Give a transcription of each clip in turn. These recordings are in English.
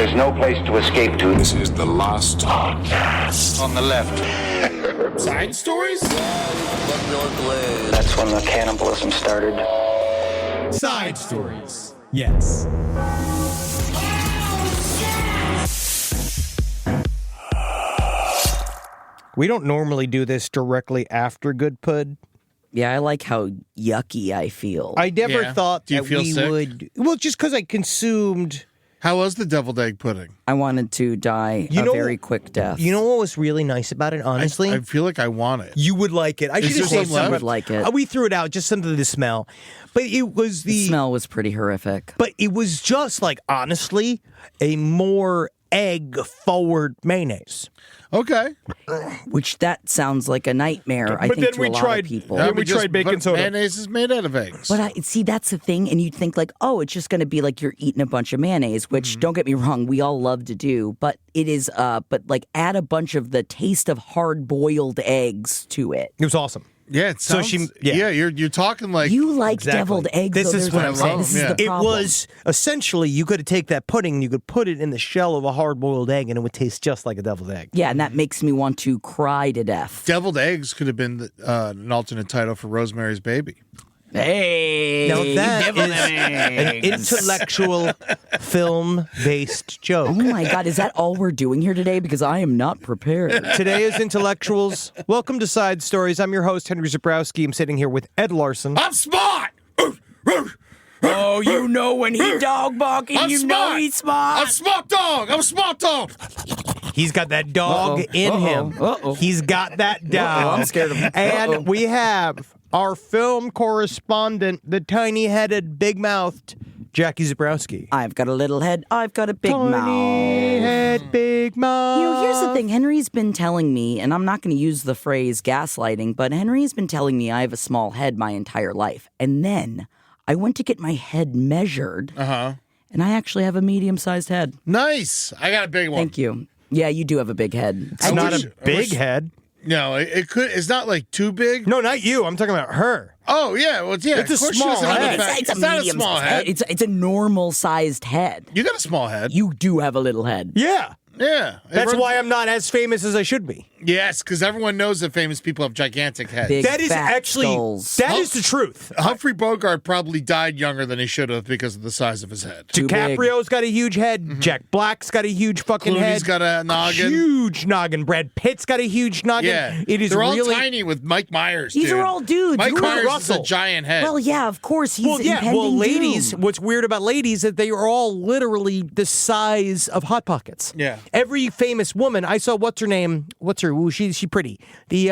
There's no place to escape to. This is the last podcast. On the left. Side stories? That's when the cannibalism started. Side stories. Yes. We don't normally do this directly after Good Pud. Yeah, I like how yucky I feel. I never Yeah. thought Do you that feel we sick? would. Well, just because I consumed. How was the deviled egg pudding? I wanted to die You a know- very quick death. You know what was really nice about it, honestly? I feel like I want it. You would like it. I should there have saved some left? some. would like it. We threw it out, just something to smell. But it was The smell was pretty horrific. But it was just like, honestly, a more egg-forward mayonnaise. Okay. Which that sounds like a nightmare, I But think, then to we a lot tried- of people. Yeah, we tried baking but soda. Mayonnaise is made out of eggs. But see, that's the thing, and you'd think like, oh, it's just going to be like you're eating a bunch of mayonnaise, which don't get me wrong, we all love to do, but it is. But like, add a bunch of the taste of hard-boiled eggs to it. It was awesome. yeah, it So sounds, she- yeah. you're talking like You like Exactly. deviled eggs. This though, is there's what no- I'm saying. This is Yeah. the It problem. was essentially, you could take that pudding and you could put it in the shell of a hard-boiled egg and it would taste just like a deviled egg. Yeah, and that makes me want to cry to death. deviled eggs could have been an alternate title for Rosemary's Baby. Hey, Now that deviled is an eggs. intellectual film-based joke. Oh my God, is that all we're doing here today? Because I am not prepared. Today is Intellectuals. Welcome to Side Stories. I'm your host, Henry Zabrowski. I'm sitting here with Ed Larson. I'm smart. Oh, you know when he dog barking, I'm you smart. know he's smart. I'm a smart dog. I'm a smart dog. He's got that dog Uh-oh. in him. Uh-oh. He's got that dog. I'm scared of him. And we have our film correspondent, the tiny-headed, big-mouthed Jackie Zabrowski. I've got a little head. I've got a big Tiny mouth. head, big mouth. You know, here's the thing. Henry's been telling me, and I'm not going to use the phrase gaslighting, but Henry's been telling me I have a small head my entire life. And then I went to get my head measured, and I actually have a medium-sized head. Nice. I got a big one. Thank you. Yeah, you do have a big head. It's not wish- a I big wish- head. No, it could. It's not like too big. No, not you. I'm talking about her. Oh yeah, well yeah. It's a of course she small doesn't have head. a fat- It's a not a medium small head. It's a normal-sized head. You got a small head. You do have a little head. Yeah. Yeah. That's Everyone- why I'm not as famous as I should be. Yes, because everyone knows that famous people have gigantic heads. Big That is fat actually, skulls. that is the truth. Humphrey Bogart probably died younger than he should have because of the size of his head. Too big. DiCaprio's got a huge head. Jack Black's got a huge fucking Clooney's head. got a noggin. Huge noggin. Brad Pitt's got a huge noggin. Yeah, It is they're all really tiny with Mike Myers. These dude. are all dudes. Mike Kurt Myers is a Russell. giant head. Well, yeah, of course. He's Well, yeah. impending Well, ladies, doom. what's weird about ladies is that they are all literally the size of Hot Pockets. Yeah. Every famous woman, I saw, what's her name? What's her? Ooh, she pretty. The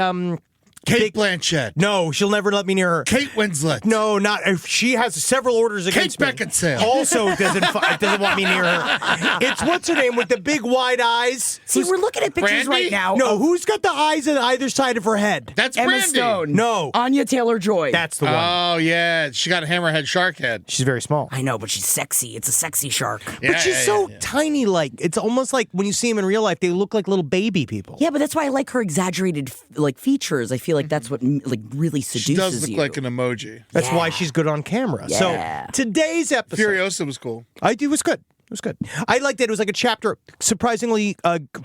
Kate big- Blanchett, No, she'll never let me near her. Kate Winslet, No, not if she has several orders against Kate me. Beckinsale. Also doesn't want me near her. It's what's her name with the big wide eyes. See, we're looking at pictures Brandy? right now. No, of who's got the eyes on either side of her head? That's Emma Brandy. Stone. No, Anya Taylor-Joy. that's the one. Oh yeah, she got a hammerhead shark head. She's very small. I know, but she's sexy. It's a sexy shark. But she's so tiny, like, it's almost like when you see them in real life, they look like little baby people. Yeah, but that's why I like her exaggerated like features. I feel like that's what like really seduces She does look you. like an emoji. That's why Yeah. she's good on camera. Yeah. So today's episode, Furiosa was cool. it was good. It was good. I liked it. It was like a chapter, surprisingly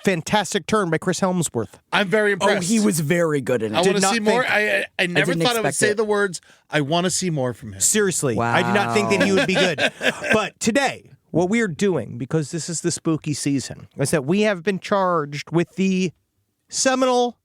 fantastic turn by Chris Helmsworth. I'm very Oh, impressed. he was very good in I it. want to not see more. think- I never didn't thought I would expect say it. the words. I want to see more from him. Seriously, I did not think that he would be good. But today, what we are doing, because this is the spooky season, is that we have been charged with the seminal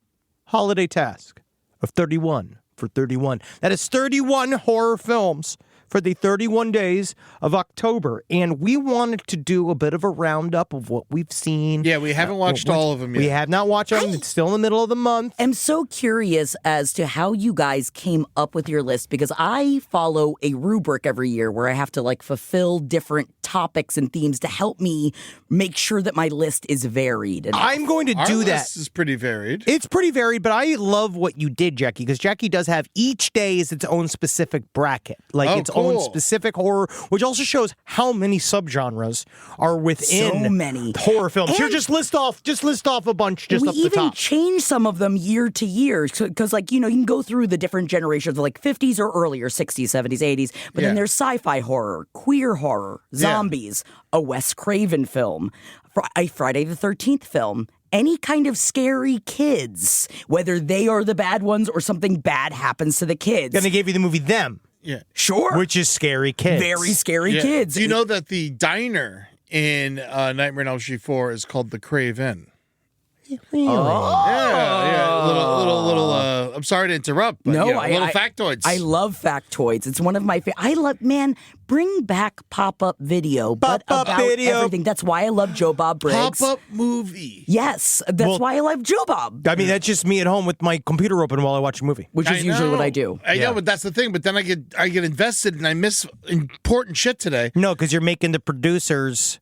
holiday task of 31 for 31. That is 31 horror films for the 31 days of October. And we wanted to do a bit of a roundup of what we've seen. Yeah, we haven't watched all of them yet. We have not watched them. It's still in the middle of the month. I'm so curious as to how you guys came up with your list because I follow a rubric every year where I have to like fulfill different topics and themes to help me make sure that my list is varied. And I'm going to Our do that. list is pretty varied. It's pretty varied, but I love what you did, Jackie, because Jackie does have each day is its own specific bracket. Like Oh, it's cool. own Cool. specific horror, which also shows how many subgenres are within So many. horror films. Here, And- just list off a bunch just we up the even top. change some of them year to year because, like, you can go through the different generations, like 50s or earlier, 60s, 70s, 80s. But then Yeah. there's sci-fi horror, queer horror, zombies, a Wes Craven film, a Friday the 13th film. Any kind of scary kids, whether they are the bad ones or something bad happens to the kids. And they gave you the movie Them, Yeah. Sure. which is scary kids. Very scary Yeah. kids. Do you know that the diner in Nightmare on Elm Street 4 is called the Crave Inn? Really? Yeah. Little. I'm sorry to interrupt, but No, little factoids. I love factoids. It's one of my favorite. I love, man, bring back pop-up video, but Pop-up about video. everything. That's why I love Joe Bob Briggs. Pop-up movie. Yes, that's Well- why I love Joe Bob, I mean, that's just me at home with my computer open while I watch a movie. which is usually what I do. I know, but that's the thing. But then I get invested and I miss important shit today. No, because you're making the producers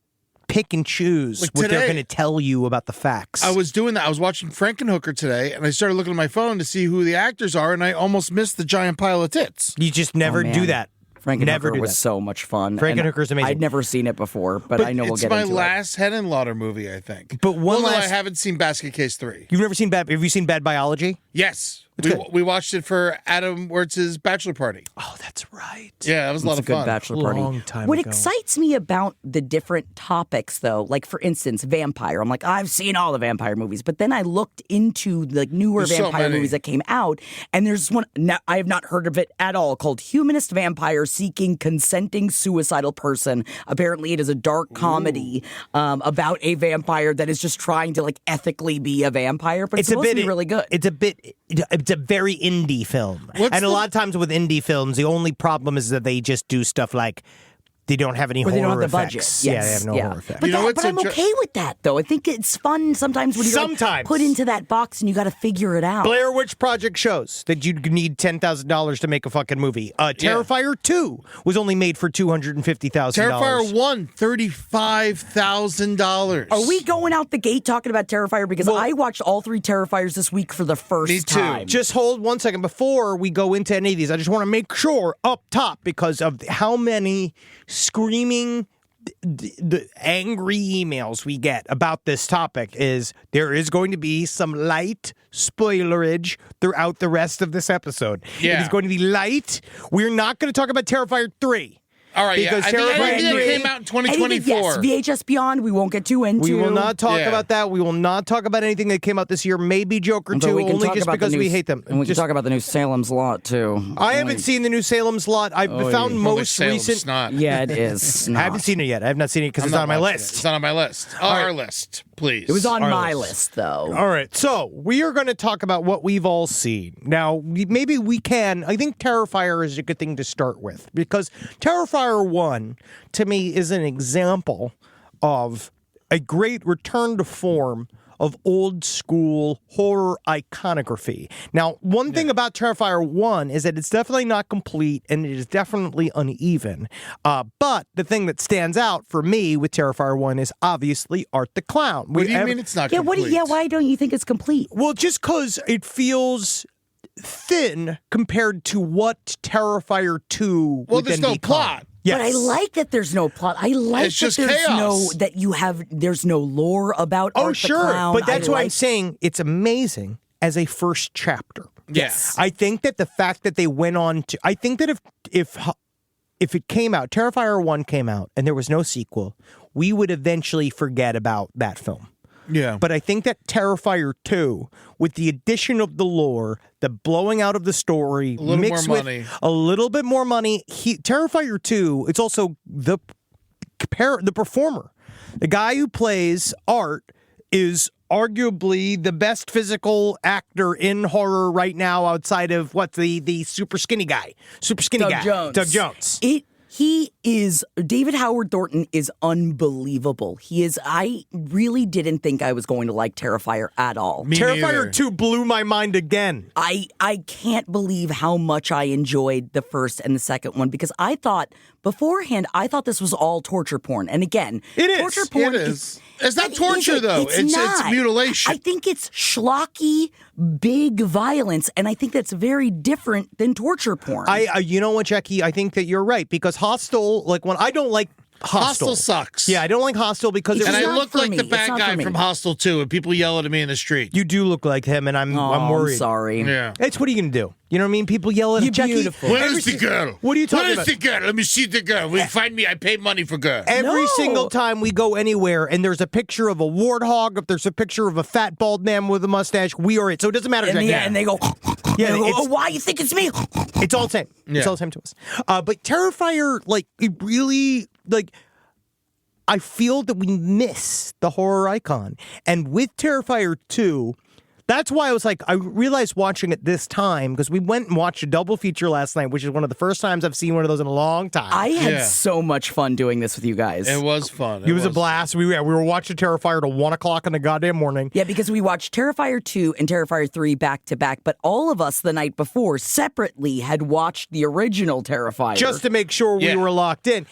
pick and choose Like what they're today- going to tell you about the facts. I was doing that. I was watching Frankenhooker today, and I started looking at my phone to see who the actors are, and I almost missed the giant pile of tits. You just never Oh, man. do that. Never Frankenhooker do was that. so much fun. Frankenhooker's and amazing. I'd never seen it before, but I know we'll it's get my into last Henenlotter movie, I think. But one Although last- I haven't seen Basket Case 3. You've never seen Bad? Have you seen Bad Biology? Yes. It's good. We watched it for Adam Wertz's bachelor party. Oh, that's right. Yeah, that was a lot It's a of good fun. bachelor party. Long time what ago. excites me about the different topics, though, like for instance, vampire. I'm like, I've seen all the vampire movies, but then I looked into the newer There's so vampire many. movies that came out, and there's one I have not heard of it at all called "Humanist Vampire Seeking Consenting Suicidal Person." Apparently, it is a dark comedy about a vampire that is just trying to like ethically be a vampire, but it's supposed to be really good. It's a very indie film. What's And a the- lot of times with indie films, the only problem is that they just do stuff like they don't have any Or they horror don't have the effects. budget. Yeah, they have no horror effects. But, You know what's I'm okay with that, though. I think it's fun sometimes when you're like, Sometimes. put into that box and you got to figure it out. Blair Witch Project shows that you need $10,000 to make a fucking movie. Terrifier 2 was only made for $250,000. Terrifier 1, $35,000. Are we going out the gate talking about Terrifier? Because I watched all 3 Terrifiers this week for the first Me too. time. Just hold 1 second before we go into any of these. I just want to make sure up top because of how many screaming the angry emails we get about this topic is there is going to be some light spoilerage throughout the rest of this episode. Yeah. It is going to be light. We're not going to talk about Terrifier 3. All right, Because yeah. I think Terrifier anything that 3 came out in Anything, 2024. yes, VHS Beyond, we won't get too into. We will not talk Yeah. about that. We will not talk about anything that came out this year. Maybe Joker 2, But we can only talk just about the because new- we hate them. And we Just- can talk about the new Salem's Lot, too. I haven't seen the new Salem's Lot. I've found Well, most Salem recent. snot. Yeah, it is. I haven't seen it yet. I have not seen it because it's I'm not on my watching it. list. It's not on my list. Our list, please. It was on Our my list. list, though. All right, so we are going to talk about what we've all seen. Now, maybe we can. I think Terrifier is a good thing to start with because Terrifier 1, to me, is an example of a great return to form of old school horror iconography. Now, one thing about Terrifier 1 is that it's definitely not complete and it is definitely uneven. But the thing that stands out for me with Terrifier 1 is obviously Art the Clown. What do you mean it's not Yeah, complete? why don't you think it's complete? Well, just because it feels thin compared to what Terrifier 2 Well, would there's then no become. plot. Yes. But I like that there's no plot. I like It's that just there's chaos. there's no lore about Oh, Art sure. the Clown. But that's I why I'm like- saying it's amazing as a first chapter. Yes. I think that the fact that they went on to, I think that if it came out, Terrifier 1 came out and there was no sequel, we would eventually forget about that film. Yeah. But I think that Terrifier 2, with the addition of the lore, the blowing out of the story, little mixed more with money. a little bit more money, Terrifier 2, it's also the performer. The guy who plays Art is arguably the best physical actor in horror right now outside of the super skinny guy. Super skinny Doug guy. Jones. Doug Jones. David Howard Thornton is unbelievable. I really didn't think I was going to like Terrifier at all. Me Terrifier neither. 2 blew my mind again. I can't believe how much I enjoyed the first and the second one because I thought beforehand, I thought this was all torture porn. And again, It is. torture porn It is. It's not But torture, is it? though. It's not. mutilation. I think it's schlocky, big violence, and I think that's very different than torture porn. You know what, Jackie? I think that you're right because Hostel, like when I don't like Hostel sucks. Yeah, I don't like Hostel because It's And I not look for like me. the It's bad not for guy me. from Hostel 2, and people yell at me in the street. you do look like him, and I'm worried. I'm sorry. Yeah. It's what are you gonna do? You know what I mean? People yell at You're Jackie. beautiful. Where every is the si- girl? What are you talking Where about? is the girl? Let me see the girl. Will you find me? I pay money for girl. Every No. single time we go anywhere and there's a picture of a warthog, if there's a picture of a fat bald man with a mustache, we are it. So it doesn't matter. And, Jackie. and they go, Yeah, they go, it's- oh, why you think it's me? It's all the same. It's Yeah. all the same to us. But Terrifier, like, it really, like, I feel that we miss the horror icon. And with Terrifier 2, that's why I was like, I realized watching it this time, because we went and watched a double feature last night, which is one of the first times I've seen one of those in a long time. I had Yeah. so much fun doing this with you guys. It was fun. it was a blast. We were watching Terrifier till 1 o'clock in the goddamn morning. Yeah, because we watched Terrifier 2 and Terrifier 3 back to back, but all of us the night before separately had watched the original Terrifier. Just to make sure we Yeah. were locked in.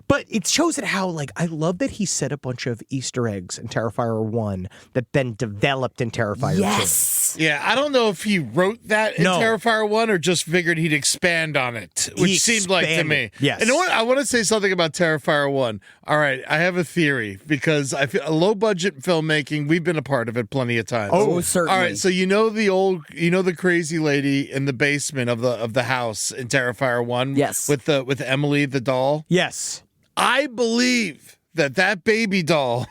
But it shows it how, like, I love that he set a bunch of Easter eggs in Terrifier 1 that then developed in Terrifier 2. yes. Yeah, I don't know if he wrote that in No. Terrifier 1 or just figured he'd expand on it, which He seemed like to expanded. me. Yes. And you know what? I want to say something about Terrifier 1. All right, I have a theory because I feel low budget filmmaking, we've been a part of it plenty of times. Oh, certainly. All right, so you know the crazy lady in the basement of the house in Terrifier 1? Yes. With Emily the doll? Yes. I believe that baby doll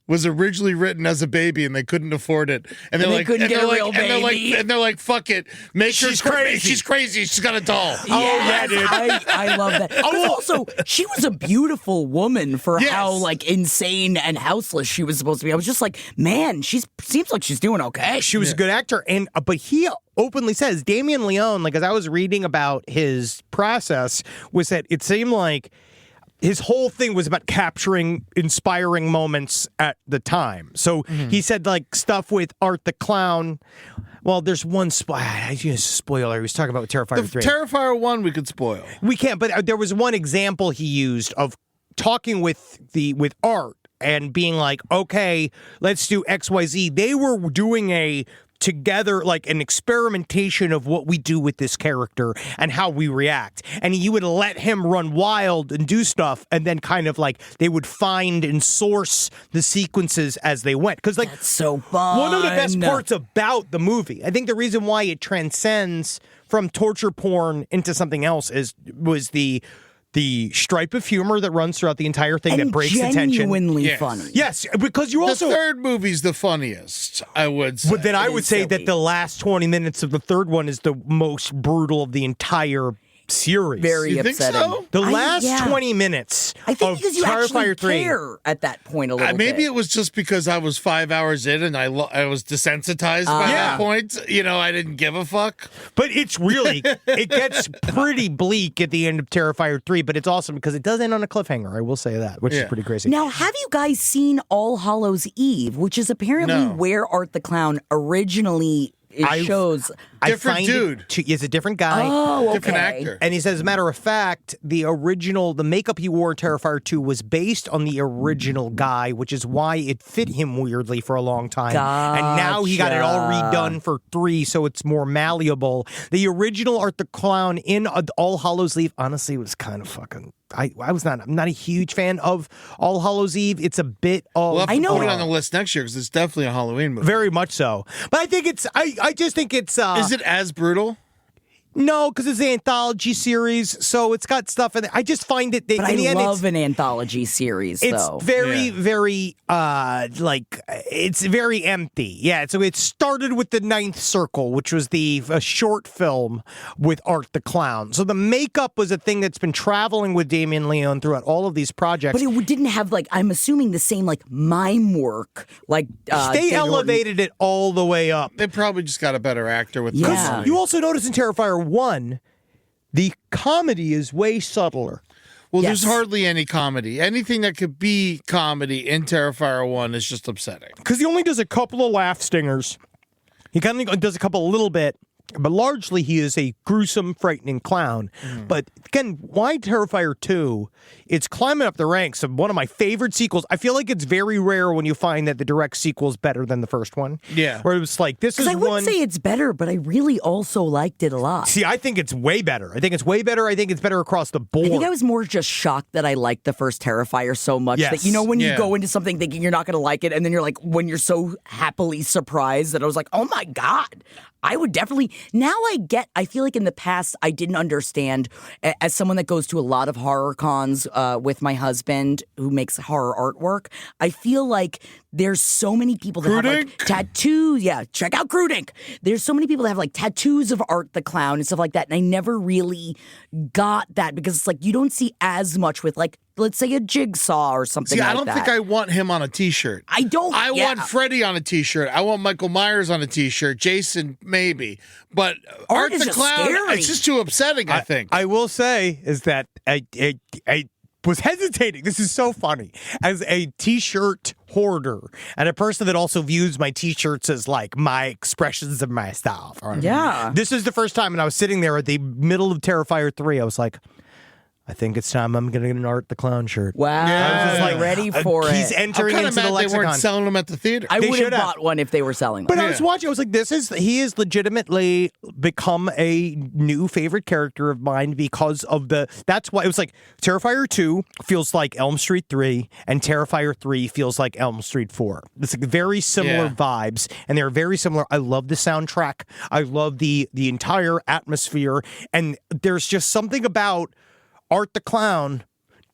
was originally written as a baby and they couldn't afford it. And they're And they like, couldn't and get they're a like, real and they're like, baby. and they're like, fuck it, make her She's crazy. She's crazy. She's got a doll. Yes, I love that. But also, she was a beautiful woman for Yes. how like insane and houseless she was supposed to be. I was just like, man, seems like she's doing okay. She was a good actor, and but he openly says Damien Leone, like as I was reading about his process, was that it seemed like his whole thing was about capturing inspiring moments at the time. So he said like stuff with Art the Clown. Well, there's one spoiler. He was talking about with Terrifier 3. Terrifier 1 we could spoil. We can't, but there was one example he used of talking with Art and being like, okay, let's do XYZ. They were doing together like an experimentation of what we do with this character and how we react. And he would let him run wild and do stuff, and then kind of like they would find and source the sequences as they went. Because like That's so fun. one of the best parts about the movie, I think the reason why it transcends from torture porn into something else was the stripe of humor that runs throughout the entire thing and that breaks the tension. genuinely Yes. funny. Yes, because you The also. third movie's the funniest, I would say. But then I It would is say silly. that the last 20 minutes of the third one is the most brutal of the entire series. Very You think upsetting. so? The I- last yeah. 20 minutes I think of because you Terrifier actually 3. care at that point a little Maybe bit. it was just because I was 5 hours in and I was desensitized by Yeah. that point. You know, I didn't give a fuck. But it's really, it gets pretty bleak at the end of Terrifier 3, but it's awesome because it does end on a cliffhanger. I will say that, which is Yeah. pretty crazy. Now, have you guys seen All Hallows Eve, which is apparently No. where Art the Clown originally shows? Different find dude. Is a different guy. Oh, okay. Different actor. And he says, as a matter of fact, the makeup he wore in Terrifier 2 was based on the original guy, which is why it fit him weirdly for a long time. And now he got it all Gotcha. redone for 3, so it's more malleable. The original Art the Clown in All Hallows Eve, honestly, was kind of fucking. I'm not a huge fan of All Hallows Eve. It's a bit of. We'll have to I know- put it on the list next year because it's definitely a Halloween movie. Very much so. But I think it's. I just think it's. Is it as brutal? No, because it's an anthology series, so it's got stuff in it. I just find it. But I in the end, love an anthology series, it's though. very, Yeah. very, it's very empty. Yeah, so it started with The Ninth Circle, which was a short film with Art the Clown. So the makeup was a thing that's been traveling with Damien Leone throughout all of these projects. But it didn't have, like, I'm assuming the same, like, mime work. Like, they David Horton- elevated it all the way up. They probably just got a better actor with Yeah. this movie. You also notice in Terrifier 1, the comedy is way subtler. Well, Yes. there's hardly any comedy. Anything that could be comedy in Terrifier 1 is just upsetting. Because he only does a couple of laugh stingers. He kind of does a couple a little bit. But largely, he is a gruesome, frightening clown. But again, why Terrifier 2? It's climbing up the ranks of one of my favorite sequels. I feel like it's very rare when you find that the direct sequel is better than the first one. Yeah. Where it was like, this is Because I wouldn't one... say it's better, but I really also liked it a lot. See, I think it's way better. I think it's way better. I think it's better across the board. I think I was more just shocked that I liked the first Terrifier so much Yes. that, you know, when you Yeah. go into something thinking you're not going to like it, and then you're like, when you're so happily surprised that I was like, oh my God, I would definitely. Now I feel like in the past, I didn't understand, as someone that goes to a lot of horror cons with my husband who makes horror artwork, I feel like there's so many people that have like Crudink? tattoos. Yeah, check out Crudink. There's so many people that have like tattoos of Art the Clown and stuff like that. And I never really got that because it's like you don't see as much with like, let's say a Jigsaw or something See, like I don't that. think I want him on a T-shirt. I don't. I yeah. want Freddy on a T-shirt. I want Michael Myers on a T-shirt. Jason, maybe. But Art is the just Clown, scary. it's just too upsetting, I think. I will say is that I was hesitating. This is so funny. As a T-shirt hoarder and a person that also views my T-shirts as like my expressions of myself. Yeah. This is the first time, and I was sitting there at the middle of Terrifier 3. I was like, I think it's time I'm going to get an Art the Clown shirt. Wow. Yeah. I was like, like, ready for He's it. I'm entering kind into of the mad they lexicon. weren't selling them at the theater. I They would have should have. bought one if they were selling them. But I was watching. I was like, he is legitimately become a new favorite character of mine because of that's why it was like Terrifier 2 feels like Elm Street 3 and Terrifier 3 feels like Elm Street 4. It's like very similar Yeah. vibes and they're very similar. I love the soundtrack. I love the entire atmosphere. And there's just something about Art the Clown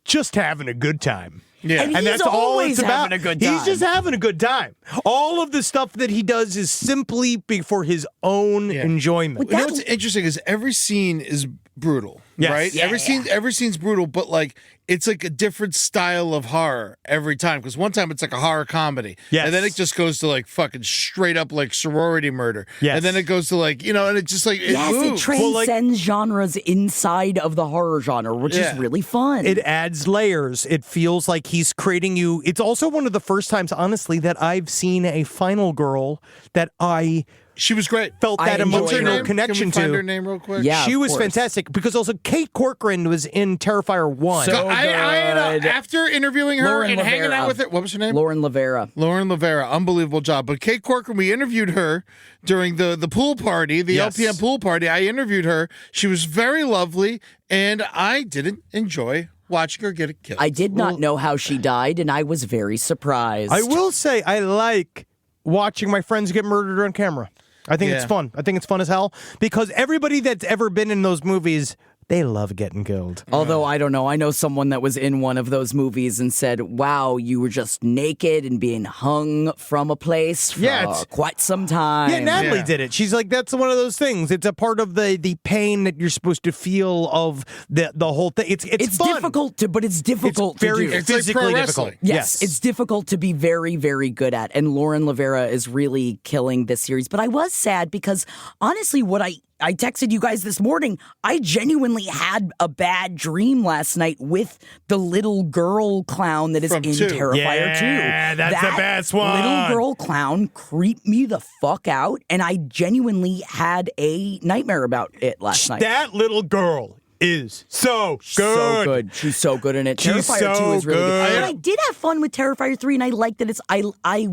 just having a good time. Yeah. And he's that's all always it's about. having a good He's time. just having a good time. All of the stuff that he does is simply for his own enjoyment. You know what's interesting is every scene is brutal, Yes. right? Yeah, every scene's brutal, but like it's like a different style of horror every time. Because one time it's like a horror comedy, Yes. and then it just goes to like fucking straight up like sorority murder, Yes. and then it goes to like and it just like it Yes, it moves. transcends genres inside of the horror genre, which Yeah. is really fun. It adds layers. It feels like he's creating you. It's also one of the first times, honestly, that I've seen a Final Girl that I She was great. felt I that enjoyed What's her emotional name? connection Can we find to. her name real quick? Yeah. She of was course. fantastic because also Kate Corcoran was in Terrifier 1. So- I had good. after interviewing her Lauren and hanging Lavera. out with her. What was her name? Lauren Lavera. Lauren Lavera, unbelievable job. But Kate Corcoran, we interviewed her during the pool party, the Yes. LPM pool party. I interviewed her. She was very lovely, and I didn't enjoy watching her get killed. I did not know how she died, and I was very surprised. I will say I like watching my friends get murdered on camera. I think it's Yeah. fun. I think it's fun as hell because everybody that's ever been in those movies, they love getting killed. Although I don't know, I know someone that was in one of those movies and said, "Wow, you were just naked and being hung from a place for Yeah, it's- quite some time." Yeah, Natalie Yeah. did it. She's like, that's one of those things. It's a part of the pain that you're supposed to feel of the whole thing. It's fun. difficult to, but it's difficult It's very to do. It's like physically pro difficult. wrestling. Yes, it's difficult to be very, very good at. And Lauren Lavera is really killing this series. But I was sad because honestly, what I texted you guys this morning, I genuinely had a bad dream last night with the little girl clown that is From in 2. Terrifier 2. Yeah, that's the That best one. Little girl clown creeped me the fuck out, and I genuinely had a nightmare about it last night. That little girl is so good. So good. She's so good in it. She's Terrifier 2 so is really good. good. But I did have fun with Terrifier 3, and I like that it's I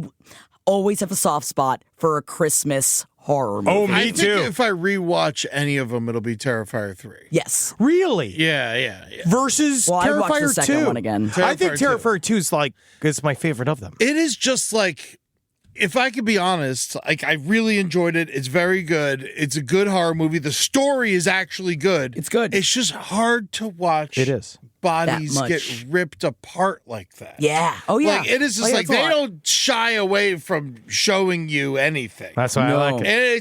always have a soft spot for a Christmas horror movie. Oh, me I think too. if I rewatch any of them, it'll be Terrifier 3. Yes. Really? Yeah. Versus Well, I'd Terrifier watch the second 2. one again. I think Terrifier 2. Terrifier 2 is like it's my favorite of them. It is just like, if I could be honest, like I really enjoyed it. It's very good. It's a good horror movie. The story is actually good. It's good. It's just hard to watch. It is. Bodies That get much. ripped apart like that. Yeah. Oh, yeah. Like it is just like that's a they lot. don't shy away from showing you anything. That's why No. I like And it.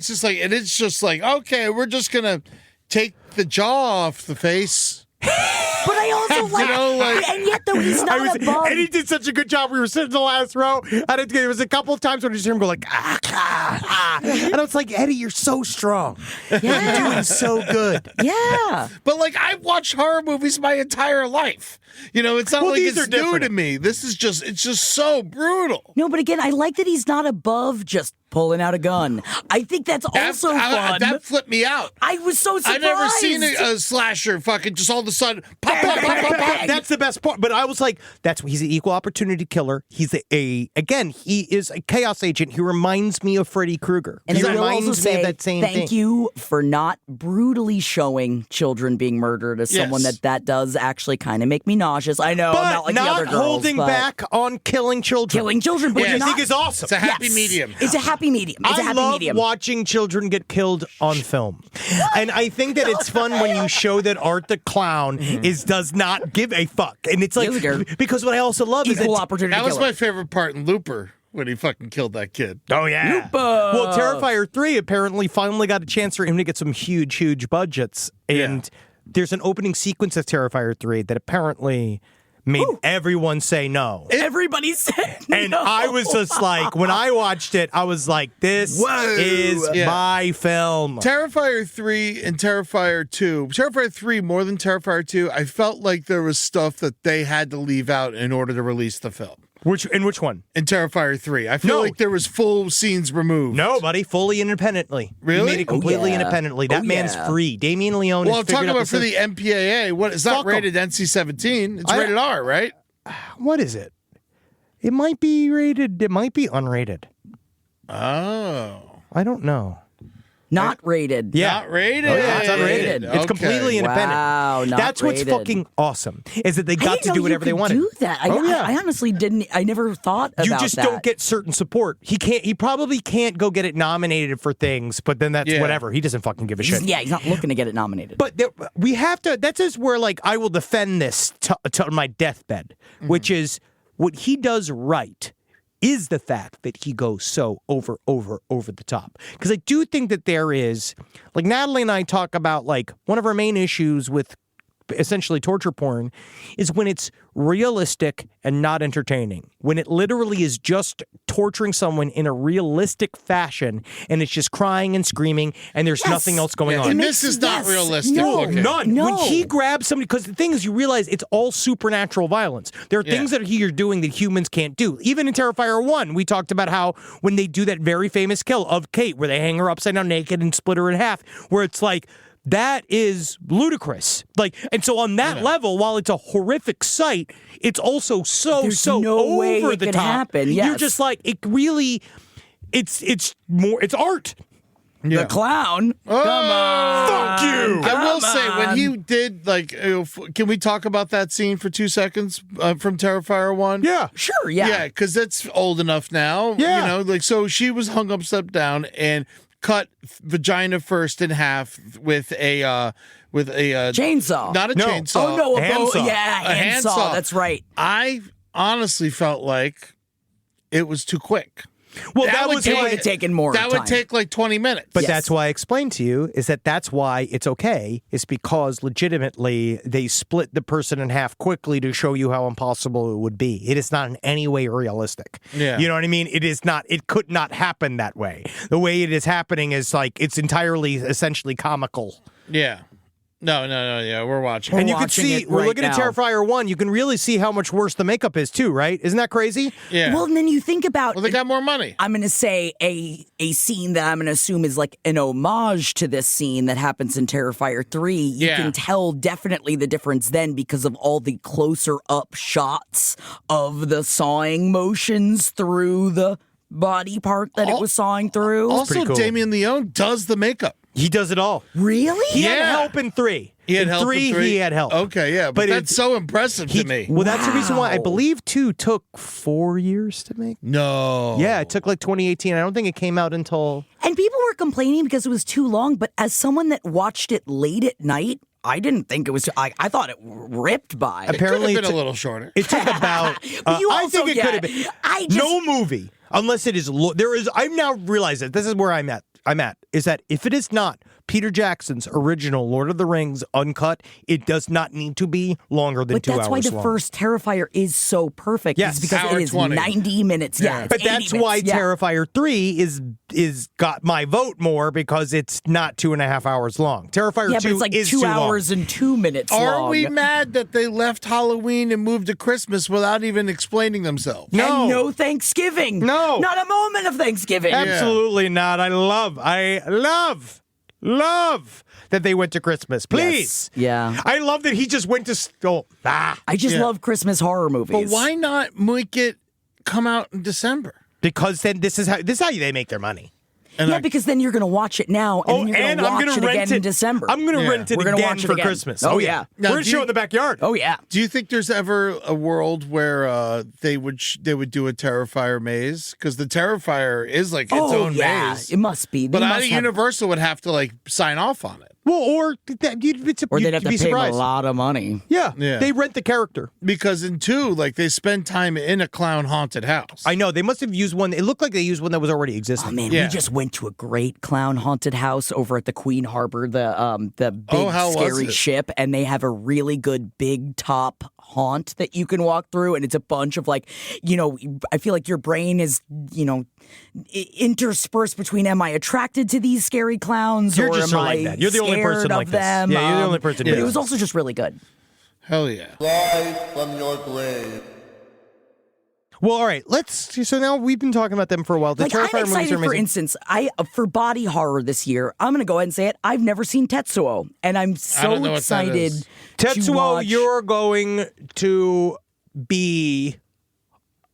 it's just like, okay, we're just gonna take the jaw off the face. But I also like, know, like- and yet though he's not above. and he did such a good job. We were sitting in the last row, and there was a couple of times when I just hear him go like, and I was like, Eddie, you're so strong. You're doing so good. Yeah. But like I've watched horror movies my entire life. You know, it's not Well, like these it's are new different. to me. It's just so brutal. No, but again, I like that he's not above just pulling out a gun. I think that's also fun. That flipped me out. I was so surprised. I've never seen a slasher fucking just all of a sudden pop, pop, pop, pop, pop. That's the best part. But I was like, he's an equal opportunity killer. He's he is a chaos agent. He reminds me of Freddy Krueger. And he I will also reminds me say of that same thing. thank you for not brutally showing children being murdered as someone Yes. that does actually kind of make me nauseous. I know, I'm not But like the other girls, holding but back on killing children. killing children, but Yes. I not, think is awesome. It's a happy Yes. medium. It's a happy medium. It's a I happy love medium. watching children get killed on film, and I think that it's fun when you show that Art the Clown does not give a fuck, and it's like Doesn't care. because what I also love is Equal that opportunity That was killer. my favorite part in Looper when he fucking killed that kid. oh yeah. Well, Terrifier 3 apparently finally got a chance for him to get some huge budgets, and there's an opening sequence of Terrifier 3 that apparently made everyone say no. Everybody said And no. I was just like, when I watched it, I was like, this is Yeah. my film. Terrifier 3 and Terrifier 2. Terrifier 3 more than Terrifier 2. I felt like there was stuff that they had to leave out in order to release the film. Which one? In Terrifier 3, I feel No. like there was full scenes removed. No, buddy, fully independently. Really? He made it completely yeah. independently. That Oh, man's yeah. free. Damien Leone Well, has I'm figured talking out about for the MPAA. What? It's not Fuck 'em. rated NC-17. It's I- rated R, right? What is it? It might be rated. It might be unrated. Oh. I don't know. Not rated. Yeah. Not rated. Oh, yeah, it's Not unrated. rated. It's Okay. completely independent. Wow, not That's what's rated. fucking awesome. Is that they I got didn't to know do you whatever they could wanted. do that. Oh, yeah. I honestly didn't. I never thought about You that. just don't get certain support. He probably can't go get it nominated for things, but then that's Yeah. whatever. He doesn't fucking give a shit. Yeah, he's not looking to get it nominated. But we have to. That's just where like I will defend this to my deathbed, which is what he does right is the fact that he goes so over the top. Because I do think that there is, like Natalie and I talk about, like one of our main issues with essentially torture porn is when it's realistic and not entertaining. When it literally is just torturing someone in a realistic fashion and it's just crying and screaming and there's nothing else going on. And this is not realistic looking. None. No. When he grabs somebody, because the thing is, you realize it's all supernatural violence. There are things that you're doing that humans can't do. Even in Terrifier 1, we talked about how when they do that very famous kill of Kate, where they hang her upside down naked and split her in half, where it's like, that is ludicrous. Like, and so on that level, while it's a horrific sight, it's also There's no over way it the could top. happen, You're yes. just like, it really, it's art. The clown. Come on. Fuck you. I will Come say, when on. he did, like, can we talk about that scene for 2 seconds from Terrifier 1? Yeah. Sure, yeah. Yeah, because it's old enough now. Yeah. You know, like, so she was hung upside down and cut vagina first in half with a Chainsaw. Not a No. chainsaw. Oh, no. Handsaw. Yeah, A handsaw. handsaw. That's right. I honestly felt like it was too quick. Well, That that would was take- It why. would have taken more That time. would take like 20 minutes. But Yes. that's why I explained to you is that's why it's okay, is because legitimately they split the person in half quickly to show you how impossible it would be. It is not in any way realistic. Yeah. You know what I mean? It is not, it could not happen that way. The way it is happening is like, it's entirely essentially comical. Yeah. No, yeah, we're watching. And you can watching see, it we're right looking at now. Terrifier 1, you can really see how much worse the makeup is too, right? Isn't that crazy? Yeah. Well, and then you think about. Well, they got more money. I'm going to say a scene that I'm going to assume is like an homage to this scene that happens in Terrifier 3. You Yeah. can tell definitely the difference then because of all the closer up shots of the sawing motions through the body part that it was sawing through. Also, pretty cool. Damien Leone does the makeup. He does it all. Really? He had Yeah. help in 3. He had in help. three, in 3. he had help. Okay, yeah, but that's it's- so impressive to me. Well, that's the reason why I Wow. believe 2 took 4 years to make. No. Yeah, it took like 2018. I don't think it came out until. And people were complaining because it was too long, but as someone that watched it late at night, I didn't think it was. I thought it ripped by. It could have Apparently, been it a took- little shorter. It took about. But you I also- think it yeah, could have been. I just- no movie, unless it is. There is. I've now realized that this is where I'm at. Is that if it is not Peter Jackson's original Lord of the Rings uncut, it does not need to be longer than But 2 that's hours why the long. first Terrifier is so perfect. Yes, is because hour it is 20. 90 minutes. Yeah, it's But 80 that's why minutes. Yeah. Terrifier 3 is is got my vote more because it's not 2.5 hours long. Terrifier Yeah, 2 but it's like is 2 too long. hours and 2 minutes long. Are we mad that they left Halloween and moved to Christmas without even explaining themselves? No. And no Thanksgiving. No. Not a moment of Thanksgiving. Absolutely not. I love that they went to Christmas. Please. Yes. Yeah. I love that he just went to. I just love Christmas horror movies. But why not make it come out in December? Because then this is how they make their money. Yeah, because then you're going to watch it now, and then you're going to watch gonna it rent again in December. I'm going to rent it We're gonna again watch it for again. Christmas. Oh, yeah. Now, We're going to show it in the backyard. Oh, yeah. Do you think there's ever a world where they would do a Terrifier maze? Because the Terrifier is like its own maze. It must be. They But must have- Universal would have to like sign off on it. Well, or Or they'd have to be pay surprised. them a lot of money. Yeah, Yeah. they rent the character. Because in 2, like they spend time in a clown haunted house. I know they must have used one. It looked like they used one that was already existing. Oh man, Yeah. we just went to a great clown haunted house over at the Queen Harbor, the big how was scary it? ship, and they have a really good big top haunt that you can walk through, and it's a bunch of like, I feel like your brain is, interspersed between am I attracted to these scary clowns You're or just am so like I that. You're the only scared person of like this. them? Yeah, you're the only person who But it does was this. also just really good. Hell yeah. Rise from your grave. Well, all right. So now we've been talking about them for a while. The Like, I'm Terrifier movies excited, are for amazing. instance, for body horror this year, I'm going to go ahead and say it. I've never seen Tetsuo, and I'm don't so know what that excited is. to Tetsuo, watch. you're going to be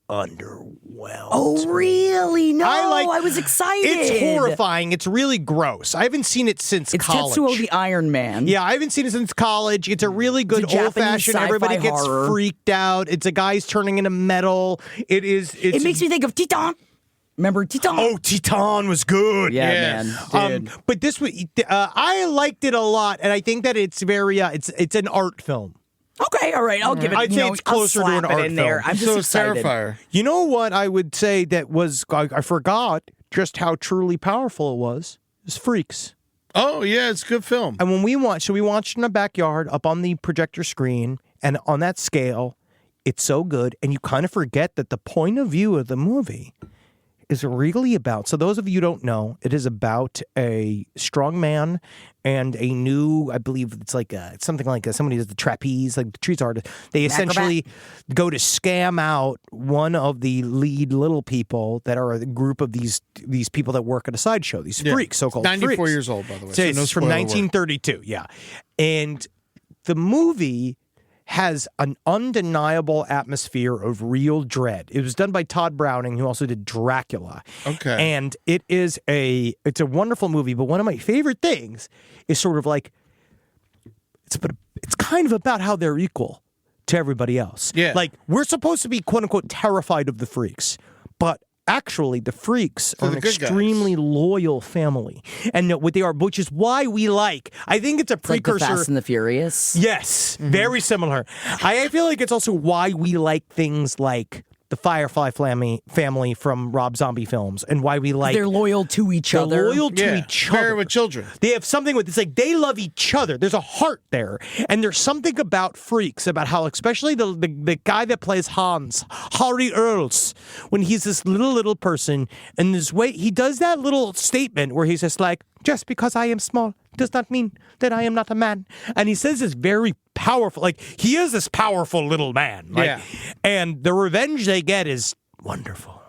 underwhelmed. Oh, really? No, I I was excited. It's horrifying. It's really gross. I haven't seen it since It's college. Tetsuo the Iron Man. Yeah, I haven't seen it since college. It's a really good It's a old Japanese fashioned. sci-fi Everybody gets horror. freaked out. It's a guy's turning into metal. It's It makes me think of Titan. Remember Titan? Oh, Titan was good. yeah, man. Dude. But this was I liked it a lot, and I think that it's very it's an art film. Okay, all right. I'll give it. I'd say it's closer to I'll an slap it art in there. film. I'm just So it's excited. Terrifier. You know what I would say that was I forgot just how truly powerful it was. Is Freaks. Oh yeah, it's a good film. And when we watched in the backyard up on the projector screen, and on that scale, it's so good, and you kind of forget that the point of view of the movie is really about. So those of you who don't know, it is about a strong man and a new, I believe it's like it's something like somebody does the trapeze, like the trees artist. They essentially go to scam out one of the lead little people that are a group of these people that work at a sideshow, these freaks, so-called 94 freaks. years old, by the way. So So it's no from spoiler alert. 1932, yeah. And the movie has an undeniable atmosphere of real dread. It was done by Todd Browning, who also did Dracula. Okay. And it's a wonderful movie, but one of my favorite things is sort of like it's kind of about how they're equal to everybody else. Yeah. Like we're supposed to be quote unquote terrified of the freaks, but actually the freaks are the an good guys. extremely loyal family. And what they are, which is why we I think it's a Like the precursor. Fast and the Furious. Yes, very similar. I feel like it's also why we like things like the Firefly family from Rob Zombie films, and why we like They're loyal to each they're other. loyal to Yeah, each Married other. with Children. They have something with it's like they love each other. There's a heart there, and there's something about Freaks about how, especially the guy that plays Hans, Harry Earls, when he's this little person, and this way he does that little statement where he's just like, just because I am small does not mean that I am not a man, and he says this very powerful, like he is this powerful little man, like, Yeah. and the revenge they get is wonderful,